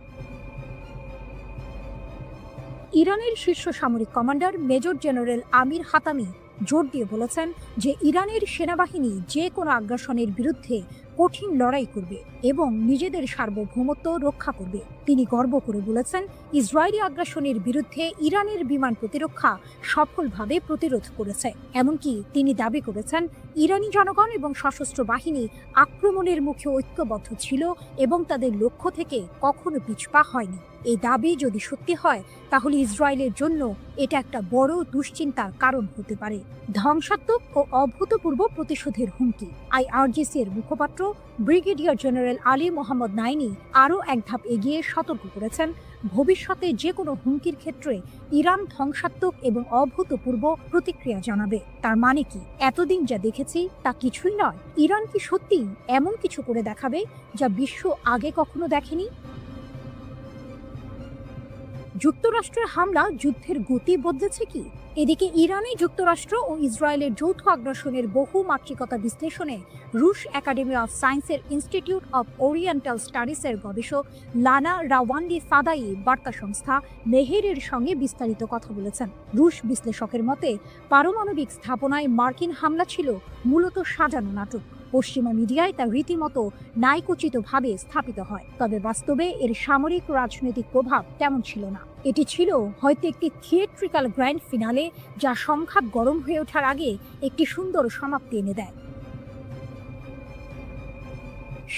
ইরানের শীর্ষ সামরিক কমান্ডার মেজর জেনারেল আমির হাতামি জোর দিয়ে বলেছেন যে ইরানের সেনাবাহিনী যে কোনো আগ্রাসনের বিরুদ্ধে কঠিন লড়াই করবে এবং নিজেদের সার্বভৌমত্ব রক্ষা করবে। তিনি গর্ব করে বলেছেন, ইসরায়েলি আগ্রাসনের বিরুদ্ধে ইরানের বিমান প্রতিরক্ষা সফলভাবে প্রতিরোধ করেছে। এমনকি তিনি দাবি করেছেন, ইরানি জনগণ এবং সশস্ত্র বাহিনী আক্রমণের মুখে ঐক্যবদ্ধ ছিল এবং তাদের লক্ষ্য থেকে কখনো পিছপা হয়নি। এই দাবি যদি সত্যি হয়, তাহলে ইসরায়েলের জন্য এটা একটা বড় দুশ্চিন্তার কারণ হতে পারে। ধ্বংসাত্মক ও অভূতপূর্ব প্রতিশোধের হুমকি। আইআরজিসি এর মুখপাত্র ব্রিগেডিয়ার জেনারেল আলী মোহাম্মদ নাইনি আরও এক ধাপ এগিয়ে সতর্ক করেছেন, ভবিষ্যতে যে কোনো হুমকির ক্ষেত্রে ইরান ধ্বংসাত্মক এবং অভূতপূর্ব প্রতিক্রিয়া জানাবে। তার মানে কি, এতদিন যা দেখেছি তা কিছুই নয়? ইরান কি সত্যিই এমন কিছু করে দেখাবে যা বিশ্ব আগে কখনো দেখেনি? যুক্তরাষ্ট্রের হামলা যুদ্ধের গতি বদলেছে কি? এদিকে ইরানে যুক্তরাষ্ট্র ও ইসরায়েলের যৌথ আগ্রাসনের বহু মাত্রিকতা বিশ্লেষণে রুশ একাডেমি অফ সায়েন্সের ইনস্টিটিউট অফ ওরিয়েন্টাল স্টাডিজের গবেষক লানা রাওয়ান্ডি ফাদাই বার্তা সংস্থা মেহেরের সঙ্গে বিস্তারিত কথা বলেছেন। রুশ বিশ্লেষকের মতে, পারমাণবিক স্থাপনায় মার্কিন হামলা ছিল মূলত সাজানো নাটক। পশ্চিমা মিডিয়ায় তা রীতিমতো ন্যায়কোচিতভাবে স্থাপিত হয়, তবে বাস্তবে এর সামরিক রাজনৈতিক প্রভাব তেমন ছিল না। এটি ছিল হয়তো একটি থিয়েট্রিক্যাল গ্র্যান্ড ফিনালে, যা সংঘাত গরম হয়ে ওঠার আগে একটি সুন্দর সমাপ্তি এনে দেয়।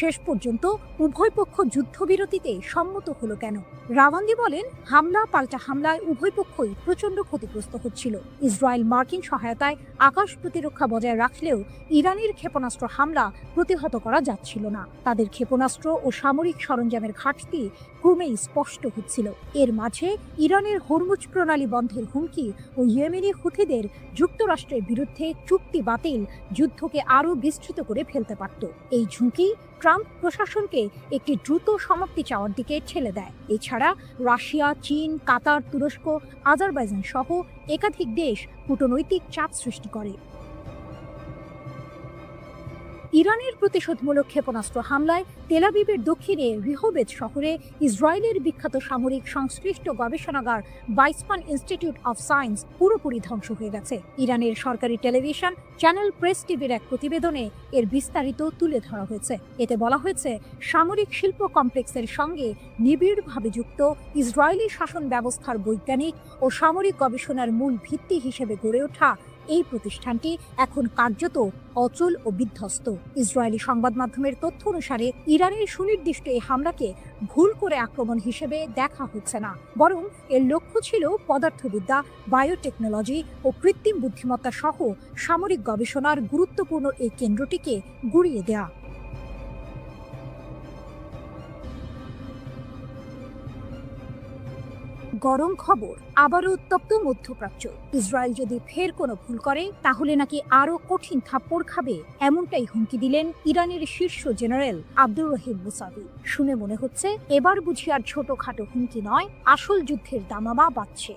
শেষ পর্যন্ত উভয় পক্ষ যুদ্ধবিরতিতে সম্মত হলো কেন? রাওয়ান্দি বলেন, হামলা পাল্টা হামলায় উভয় পক্ষই প্রচণ্ড ক্ষতিগ্রস্ত হচ্ছিল। ইসরায়েল মার্কিন সহায়তায় আকাশ প্রতিরক্ষা বজায় রাখলেও ইরানের ক্ষেপণাস্ত্র হামলা প্রতিহত করা যাচ্ছিল না। তাদের ক্ষেপণাস্ত্র ও সামরিক সরঞ্জামের ঘাটতি ক্রমেই স্পষ্ট হচ্ছিল। এর মাঝে ইরানের হরমুজ প্রণালী বন্ধের হুমকি ও ইয়েমেনি হুথিদের যুক্তরাষ্ট্রের বিরুদ্ধে চুক্তি বাতিল যুদ্ধকে আরও বিস্তৃত করে ফেলতে পারত। এই ঝুঁকি ট্রাম্প প্রশাসনকে একটি দ্রুত সমাপ্তি চাওয়ার দিকে ঠেলে দেয়। এছাড়া রাশিয়া, চীন, কাতার, তুরস্ক, আজারবাইজান সহ একাধিক দেশ কূটনৈতিক চাপ সৃষ্টি করে। ইরানের প্রতিশোধমূলক ক্ষেপণাস্ত্র হামলায় তেল আবিবের দক্ষিণে রিহোবেজ শহরে ইসরায়েলের বিখ্যাত সামরিক সংশ্লিষ্ট গবেষণাগার বাইসমান ইনস্টিটিউট অফ সায়েন্স পুরোপুরি ধ্বংস হয়ে গেছে। ইরানের সরকারি টেলিভিশন চ্যানেল প্রেস টিভির এক প্রতিবেদনে এর বিস্তারিত তুলে ধরা হয়েছে। এতে বলা হয়েছে, সামরিক শিল্প কমপ্লেক্সের সঙ্গে নিবিড়ভাবে যুক্ত ইসরায়েলি শাসন ব্যবস্থার বৈজ্ঞানিক ও সামরিক গবেষণার মূল ভিত্তি হিসেবে গড়ে ওঠা এই প্রতিষ্ঠানটি এখন কার্যত অচল ও বিধ্বস্ত। ইসরায়েলি সংবাদ মাধ্যমের তথ্য অনুসারে ইরানের সুনির্দিষ্ট এই হামলাকে ভুল করে আক্রমণ হিসেবে দেখা হচ্ছে না, বরং এর লক্ষ্য ছিল পদার্থবিদ্যা, বায়োটেকনোলজি ও কৃত্রিম বুদ্ধিমত্তা সহ সামরিক গবেষণার গুরুত্বপূর্ণ এই কেন্দ্রটিকে গুঁড়িয়ে দেয়া। গরম খবর, আবারও উত্তপ্ত মধ্যপ্রাচ্য। ইসরায়েল যদি ফের কোনো ভুল করে, তাহলে নাকি আরও কঠিন থাপ্পড় খাবে, এমনটাই হুমকি দিলেন ইরানের শীর্ষ জেনারেল আব্দুর রহিম মুসাভি। শুনে মনে হচ্ছে এবার বুঝি আর ছোটখাটো হুমকি নয়, আসল যুদ্ধের দামামা বাজছে।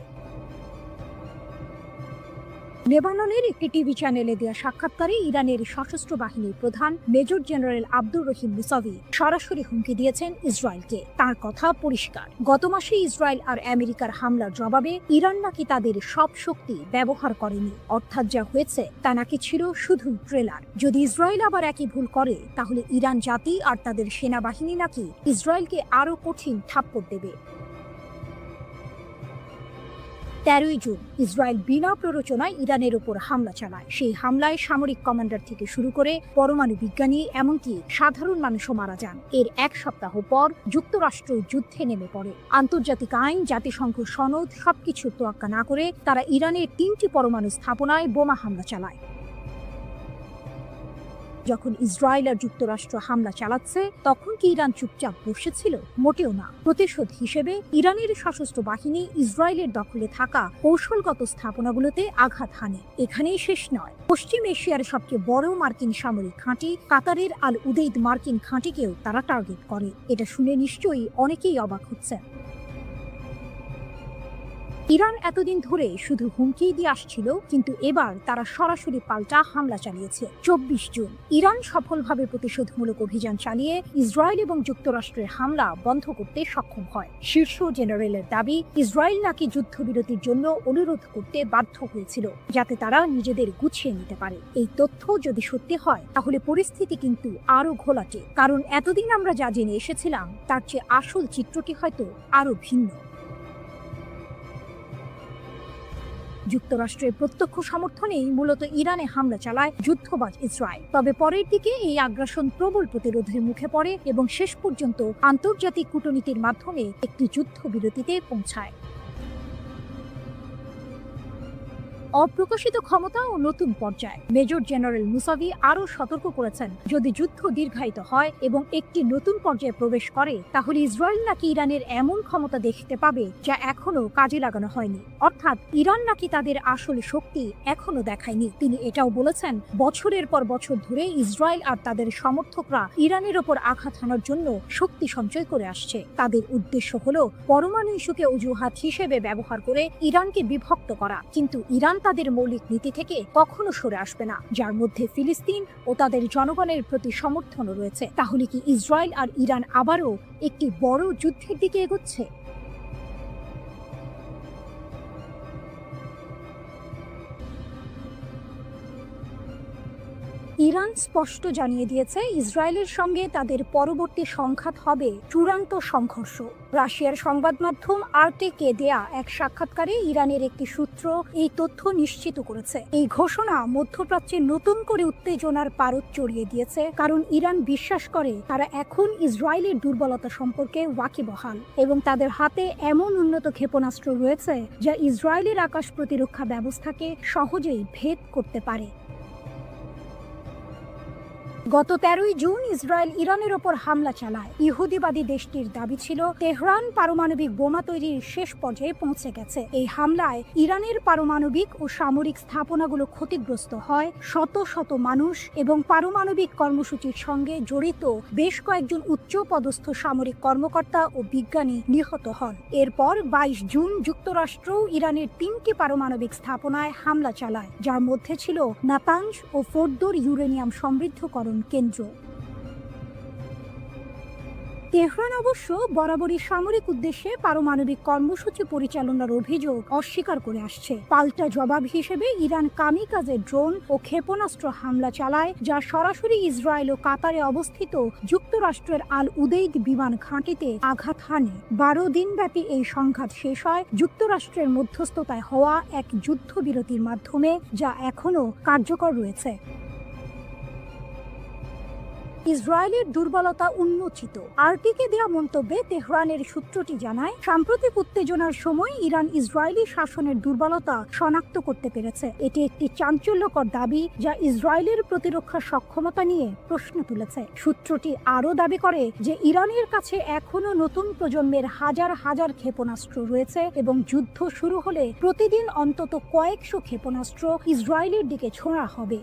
লেবাননের একটি টিভি চ্যানেলে দেওয়া সাক্ষাৎকারে ইরানের সশস্ত্র বাহিনীর প্রধান major general Abdur Rahim Musavi সরাসরি হুমকি দিয়েছেন ইসরায়েলকে। তার কথা পরিষ্কার, গত মাসে ইসরায়েল আর আমেরিকার হামলার জবাবে ইরান নাকি তাদের সব শক্তি ব্যবহার করেনি, অর্থাৎ যা হয়েছে তা নাকি ছিল শুধু ট্রেলার। যদি ইসরায়েল আবার একই ভুল করে তাহলে ইরান জাতি আর তাদের সেনাবাহিনী নাকি ইসরায়েলকে আরো কঠিন থাপ্পড় দেবে। 13ই জুন ইসরায়েল বিনা প্ররোচনায় ইরানের ওপর হামলা চালায়। সেই হামলায় সামরিক কমান্ডার থেকে শুরু করে পরমাণু বিজ্ঞানী এমনকি সাধারণ মানুষও মারা যান। এর এক সপ্তাহ পর যুক্তরাষ্ট্র যুদ্ধে নেমে পড়ে। আন্তর্জাতিক আইন, জাতিসংঘ সনদ সবকিছু তোয়াক্কা না করে তারা ইরানের 3টি পরমাণু স্থাপনায় বোমা হামলা চালায়। যখন ইসরায়েল আর যুক্তরাষ্ট্র হামলা চালাচ্ছে তখন কি ইরান চুপচাপ বসেছিল? মোটেও না। প্রতিশোধ হিসেবে ইরানের সশস্ত্র বাহিনী ইসরায়েলের দখলে থাকা কৌশলগত স্থাপনাগুলোতে আঘাত হানে। এখানেই শেষ নয়, পশ্চিম এশিয়ার সবচেয়ে বড় মার্কিন সামরিক ঘাঁটি কাতারের আল উদেইদ মার্কিন ঘাঁটিকেও তারা টার্গেট করে। এটা শুনে নিশ্চয়ই অনেকেই অবাক হচ্ছেন। ইরান এতদিন ধরে শুধু হুমকি দিয়ে আসছিল, কিন্তু এবার তারা সরাসরি পাল্টা হামলা চালিয়েছে। 24 জুন ইরান সফলভাবে প্রতিশোধমূলক অভিযান চালিয়ে ইসরায়েল এবং যুক্তরাষ্ট্রের হামলা বন্ধ করতে সক্ষম হয়। শীর্ষ জেনারেলের দাবি, ইসরায়েল নাকি যুদ্ধবিরতির জন্য অনুরোধ করতে বাধ্য হয়েছিল যাতে তারা নিজেদের গুছিয়ে নিতে পারে। এই তথ্য যদি সত্যি হয় তাহলে পরিস্থিতি কিন্তু আরো ঘোলাটে, কারণ এতদিন আমরা যা জেনে এসেছিলাম তার চেয়ে আসল চিত্রটি হয়তো আরো ভিন্ন। যুক্তরাষ্ট্রের প্রত্যক্ষ সমর্থনেই মূলত ইরানে হামলা চালায় যুদ্ধবাজ ইসরায়েল। তবে পরের দিকে এই আগ্রাসন প্রবল প্রতিরোধের মুখে পড়ে এবং শেষ পর্যন্ত আন্তর্জাতিক কূটনীতির মাধ্যমে একটি যুদ্ধবিরতিতে পৌঁছায়। অপ্রকাশিত ক্ষমতা ও নতুন পর্যায়। মেজর জেনারেল মুসাভি আরও সতর্ক করেছেন, যদি যুদ্ধ দীর্ঘায়িত হয় এবং একটি নতুন পর্যায়ে প্রবেশ করে তাহলে ইসরায়েল নাকি ইরানের এমন ক্ষমতা দেখতে পাবে যা এখনো কাজে লাগানো হয়নি, অর্থাৎ ইরান নাকি তাদের আসল শক্তি এখনো দেখায়নি। তিনি এটাও বলেছেন, বছরের পর বছর ধরে ইসরায়েল আর তাদের সমর্থকরা ইরানের ওপর আঘাত হানার জন্য শক্তি সঞ্চয় করে আসছে। তাদের উদ্দেশ্য হলো পরমাণু ইস্যুকে অজুহাত হিসেবে ব্যবহার করে ইরানকে বিভক্ত করা, কিন্তু ইরান তাদের মৌলিক নীতি থেকে কখনো সরে আসবে না, যার মধ্যে ফিলিস্তিন ও তাদের জনগণের প্রতি সমর্থনও রয়েছে। তাহলে কি ইসরায়েল আর ইরান আবারও একটি বড় যুদ্ধের দিকে এগোচ্ছে? ইরান স্পষ্ট জানিয়ে দিয়েছে ইসরায়েলের সঙ্গে তাদের পরবর্তী সংঘাত হবে চূড়ান্ত সংঘর্ষ। রাশিয়ার সংবাদ মাধ্যম আরটিকে দেয়া এক সাক্ষাৎকারে ইরানের একটি সূত্র এই তথ্য নিশ্চিত করেছে। এই ঘোষণা মধ্যপ্রাচ্যে নতুন করে উত্তেজনার পারদ চড়িয়ে দিয়েছে, কারণ ইরান বিশ্বাস করে তারা এখন ইসরায়েলের দুর্বলতা সম্পর্কে ওয়াকিবহাল এবং তাদের হাতে এমন উন্নত ক্ষেপণাস্ত্র রয়েছে যা ইসরায়েলের আকাশ প্রতিরক্ষা ব্যবস্থাকে সহজেই ভেদ করতে পারে। গত 13ই জুন ইসরায়েল ইরানের ওপর হামলা চালায়। ইহুদিবাদী দেশটির দাবি ছিল তেহরান পারমাণবিক বোমা তৈরির শেষ পর্যায়ে পৌঁছে গেছে। এই হামলায় ইরানের পারমাণবিক ও সামরিক স্থাপনাগুলো ক্ষতিগ্রস্ত হয়, শত শত মানুষ এবং পারমাণবিক কর্মসূচির সঙ্গে জড়িত বেশ কয়েকজন উচ্চ পদস্থ সামরিক কর্মকর্তা ও বিজ্ঞানী নিহত হন। এরপর 22 জুন যুক্তরাষ্ট্র ইরানের 3টি পারমাণবিক স্থাপনায় হামলা চালায়, যার মধ্যে ছিল নাতানজ ও ফোর্দোর ইউরেনিয়াম সমৃদ্ধকরণ কেন্দ্র। তেহরান অবশ্য বরাবরই সামরিক উদ্দেশ্যে পারমাণবিক কর্মসূচি পরিচালনার অভিযোগ অস্বীকার করে আসছে। পাল্টা জবাব হিসেবে ইরান কামিকাজে ড্রোন ও ক্ষেপণাস্ত্র হামলা চালায়, যা সরাসরি ইসরায়েল ও কাতারে অবস্থিত যুক্তরাষ্ট্রের আল উদেইদ বিমান ঘাঁটিতে আঘাত হানে। 12 দিনব্যাপী এই সংঘাত শেষ হয় যুক্তরাষ্ট্রের মধ্যস্থতায় হওয়া এক যুদ্ধবিরতির মাধ্যমে, যা এখনও কার্যকর রয়েছে। ইসরায়েলের দুর্বলতা উন্মোচিত। আরটিকে দেওয়া মন্তব্যে তেহরানের সূত্রটি জানায়, সাম্প্রতিক উত্তেজনার সময় ইরান ইসরায়েলি শাসনের দুর্বলতা শনাক্ত করতে পেরেছে। এটি একটি চাঞ্চল্যকর দাবি যা ইসরায়েলের প্রতিরক্ষা সক্ষমতা নিয়ে প্রশ্ন তুলেছে। সূত্রটি আরও দাবি করে যে ইরানের কাছে এখনও নতুন প্রজন্মের হাজার হাজার ক্ষেপণাস্ত্র রয়েছে এবং যুদ্ধ শুরু হলে প্রতিদিন অন্তত কয়েকশো ক্ষেপণাস্ত্র ইসরায়েলের দিকে ছোঁড়া হবে।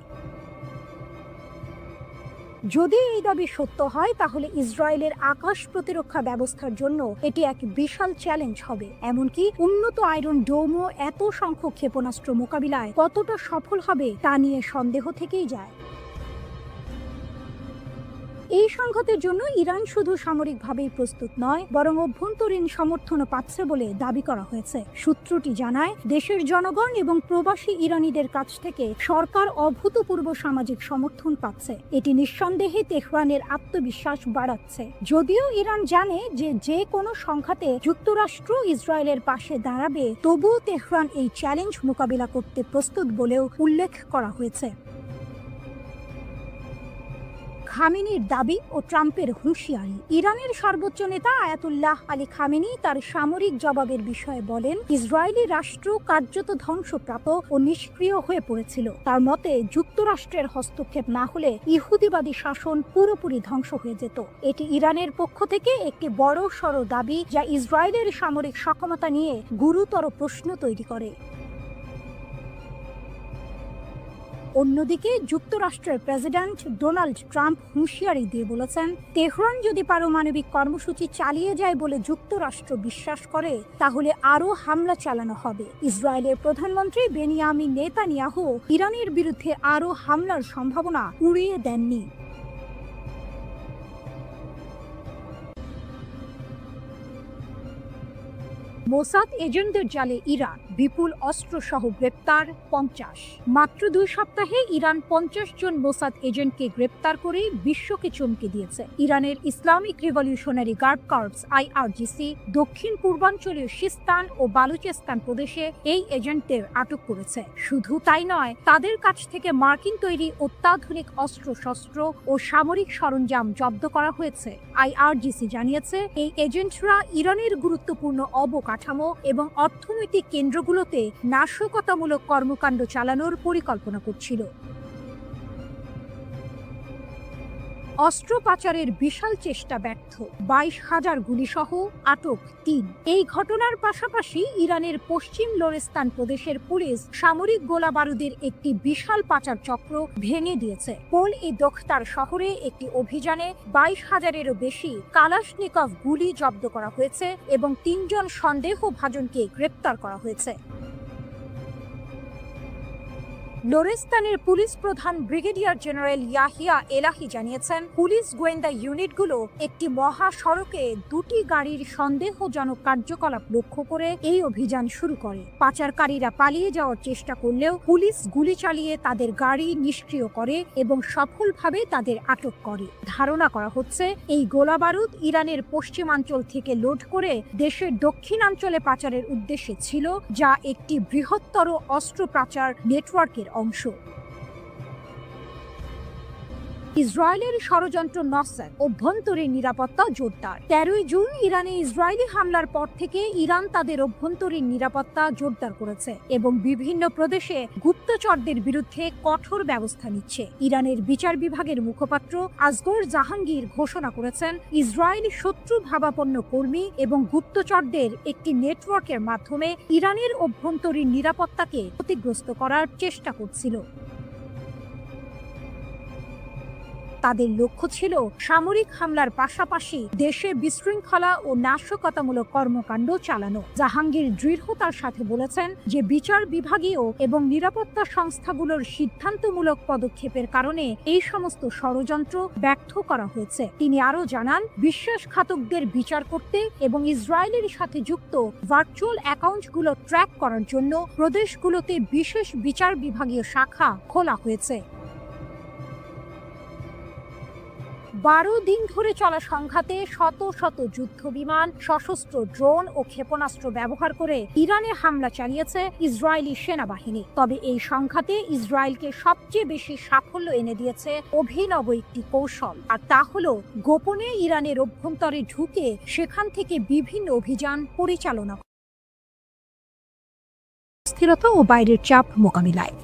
যদি এই দাবি সত্য হয় তাহলে ইসরায়েলের আকাশ প্রতিরক্ষা ব্যবস্থার জন্য এটি এক বিশাল চ্যালেঞ্জ হবে। এমনকি উন্নত আয়রন ডোমও এত সংখ্যক ক্ষেপণাস্ত্র মোকাবিলায় কতটা সফল হবে তা নিয়ে সন্দেহ থেকেই যায়। এই সংঘাতের জন্য ইরান শুধু সামরিকভাবেই প্রস্তুত নয়, বরং অভ্যন্তরীণ সমর্থনও পাচ্ছে বলে দাবি করা হয়েছে। সূত্রটি জানায়, দেশের জনগণ এবং প্রবাসী ইরানিদের কাছ থেকে সরকার অভূতপূর্ব সামাজিক সমর্থন পাচ্ছে। এটি নিঃসন্দেহে তেহরানের আত্মবিশ্বাস বাড়াচ্ছে। যদিও ইরান জানে যে কোনো সংঘাতে যুক্তরাষ্ট্র ইসরায়েলের পাশে দাঁড়াবে, তবুও তেহরান এই চ্যালেঞ্জ মোকাবিলা করতে প্রস্তুত বলেও উল্লেখ করা হয়েছে। খামেনির দাবি ও ট্রাম্পের হুঁশিয়ারি। ইরানের সর্বোচ্চ নেতা আয়াতুল্লাহ আলী খামেনি তার সামরিক জবাবের বিষয়ে বলেন, ইসরায়েলি রাষ্ট্র কার্যত ধ্বংসপ্রাপ্ত ও নিষ্ক্রিয় হয়ে পড়েছিল। তার মতে, যুক্তরাষ্ট্রের হস্তক্ষেপ না হলে ইহুদিবাদী শাসন পুরোপুরি ধ্বংস হয়ে যেত। এটি ইরানের পক্ষ থেকে একটি বড় সড় দাবি, যা ইসরায়েলের সামরিক সক্ষমতা নিয়ে গুরুতর প্রশ্ন তৈরি করে। অন্যদিকে যুক্তরাষ্ট্রের প্রেসিডেন্ট ডোনাল্ড ট্রাম্প হুঁশিয়ারি দিয়ে বলেছেন, তেহরান যদি পারমাণবিক কর্মসূচি চালিয়ে যায় বলে যুক্তরাষ্ট্র বিশ্বাস করে, তাহলে আরও হামলা চালানো হবে। ইসরায়েলের প্রধানমন্ত্রী বেনিয়ামিন নেতানিয়াহু ইরানের বিরুদ্ধে আরও হামলার সম্ভাবনা উড়িয়ে দেননি। মোসাদ এজেন্টদের জালে ইরান, বিপুল অস্ত্রসহ গ্রেপ্তার 50। মাত্র 2 সপ্তাহে ইরান 50 জন মোসাদ এজেন্টকে গ্রেপ্তার করে বিশ্বকে চমকে দিয়েছে। ইরানের Islamic revolutionary guard corps IRGC দক্ষিণ পূর্বাঞ্চলীয় সিস্তান ও বালুচেস্তান প্রদেশে এই এজেন্টদের আটক করেছে। শুধু তাই নয়, তাদের কাছ থেকে মার্কিন তৈরি অত্যাধুনিক অস্ত্রশস্ত্র ও সামরিক সরঞ্জাম জব্দ করা হয়েছে। IRGC জানিয়েছে, এই এজেন্টরা ইরানের গুরুত্বপূর্ণ অবকাঠামো এবং অর্থনৈতিক কেন্দ্রগুলোতে নাশকতামূলক কর্মকাণ্ড চালানোর পরিকল্পনা করছিল। অস্ত্র পাচারের বিশাল চেষ্টা ব্যর্থ, 22,000 গুলিসহ আটক 3। এই ঘটনার পাশাপাশি ইরানের পশ্চিম লোরেস্তান প্রদেশের পুলিশ সামরিক গোলা বারুদের একটি বিশাল পাচার চক্র ভেঙে দিয়েছে। পোল-ই-দোখতার শহরে একটি অভিযানে 22,000-এরও বেশি কালাশনিকভ গুলি জব্দ করা হয়েছে এবং 3 জন সন্দেহভাজনকে গ্রেপ্তার করা হয়েছে। লোরেস্তানের পুলিশ প্রধান ব্রিগেডিয়ার জেনারেল ইয়াহিয়া এলাহি জানিয়েছেন, পুলিশ গোয়েন্দা ইউনিটগুলো একটি মহাসড়কে 2টি গাড়ির সন্দেহজনক কার্যকলাপ লক্ষ্য করে এই অভিযান শুরু করে। পাচারকারীরা পালিয়ে যাওয়ার চেষ্টা করলেও পুলিশ গুলি চালিয়ে তাদের গাড়ি নিষ্ক্রিয় করে এবং সফলভাবে তাদের আটক করে। ধারণা করা হচ্ছে, এই গোলাবারুদ ইরানের পশ্চিমাঞ্চল থেকে লোড করে দেশের দক্ষিণাঞ্চলে পাচারের উদ্দেশ্যে ছিল, যা একটি বৃহত্তর অস্ত্র পাচার নেটওয়ার্কের অংশ। ইসরায়েলের ষড়যন্ত্র নসর, অভ্যন্তরীণ নিরাপত্তা জোরদার। 13 জুন ইরানে ইসরায়েলি হামলার পর থেকে ইরান তাদের অভ্যন্তরীণ নিরাপত্তা জোরদার করেছে এবং বিভিন্ন প্রদেশে গুপ্তচরদের বিরুদ্ধে কঠোর ব্যবস্থা নিচ্ছে। ইরানের বিচার বিভাগের মুখপাত্র আসগর জাহাঙ্গীর ঘোষণা করেছেন, ইসরায়েলি শত্রু ভাবাপন্ন কর্মী এবং গুপ্তচরদের একটি নেটওয়ার্কের মাধ্যমে ইরানের অভ্যন্তরীণ নিরাপত্তাকে ক্ষতিগ্রস্ত করার চেষ্টা করছিল। তাদের লক্ষ্য ছিল সামরিক হামলার পাশাপাশি দেশে বিশৃঙ্খলা ও নাশকতামূলক কর্মকাণ্ড চালানো। জাহাঙ্গীর দৃঢ়তার সাথে বলেছেন যে বিচার বিভাগীয় এবং নিরাপত্তা সংস্থাগুলোর সিদ্ধান্তমূলক পদক্ষেপের কারণে এই সমস্ত ষড়যন্ত্র ব্যর্থ করা হয়েছে। তিনি আরও জানান, বিশ্বাসঘাতকদের বিচার করতে এবং ইসরায়েলের সাথে যুক্ত ভার্চুয়াল অ্যাকাউন্টগুলো ট্র্যাক করার জন্য প্রদেশগুলোতে বিশেষ বিচার বিভাগীয় শাখা খোলা হয়েছে। 12 দিন ধরে চলা সংঘাতে শত শত যুদ্ধ বিমান, সশস্ত্র ড্রোন ও ক্ষেপণাস্ত্র ব্যবহার করে ইরানে হামলা চালিয়েছে ইসরায়েলি সেনাবাহিনী। তবে এই সংঘাতে ইসরায়েলকে সবচেয়ে বেশি সাফল্য এনে দিয়েছে অভিনব একটি কৌশল, আর তা হলো গোপনে ইরানের অভ্যন্তরে ঢুকে সেখান থেকে বিভিন্ন অভিযান পরিচালনা, স্থিরতা ও বাইরের চাপ মোকাবিলায়।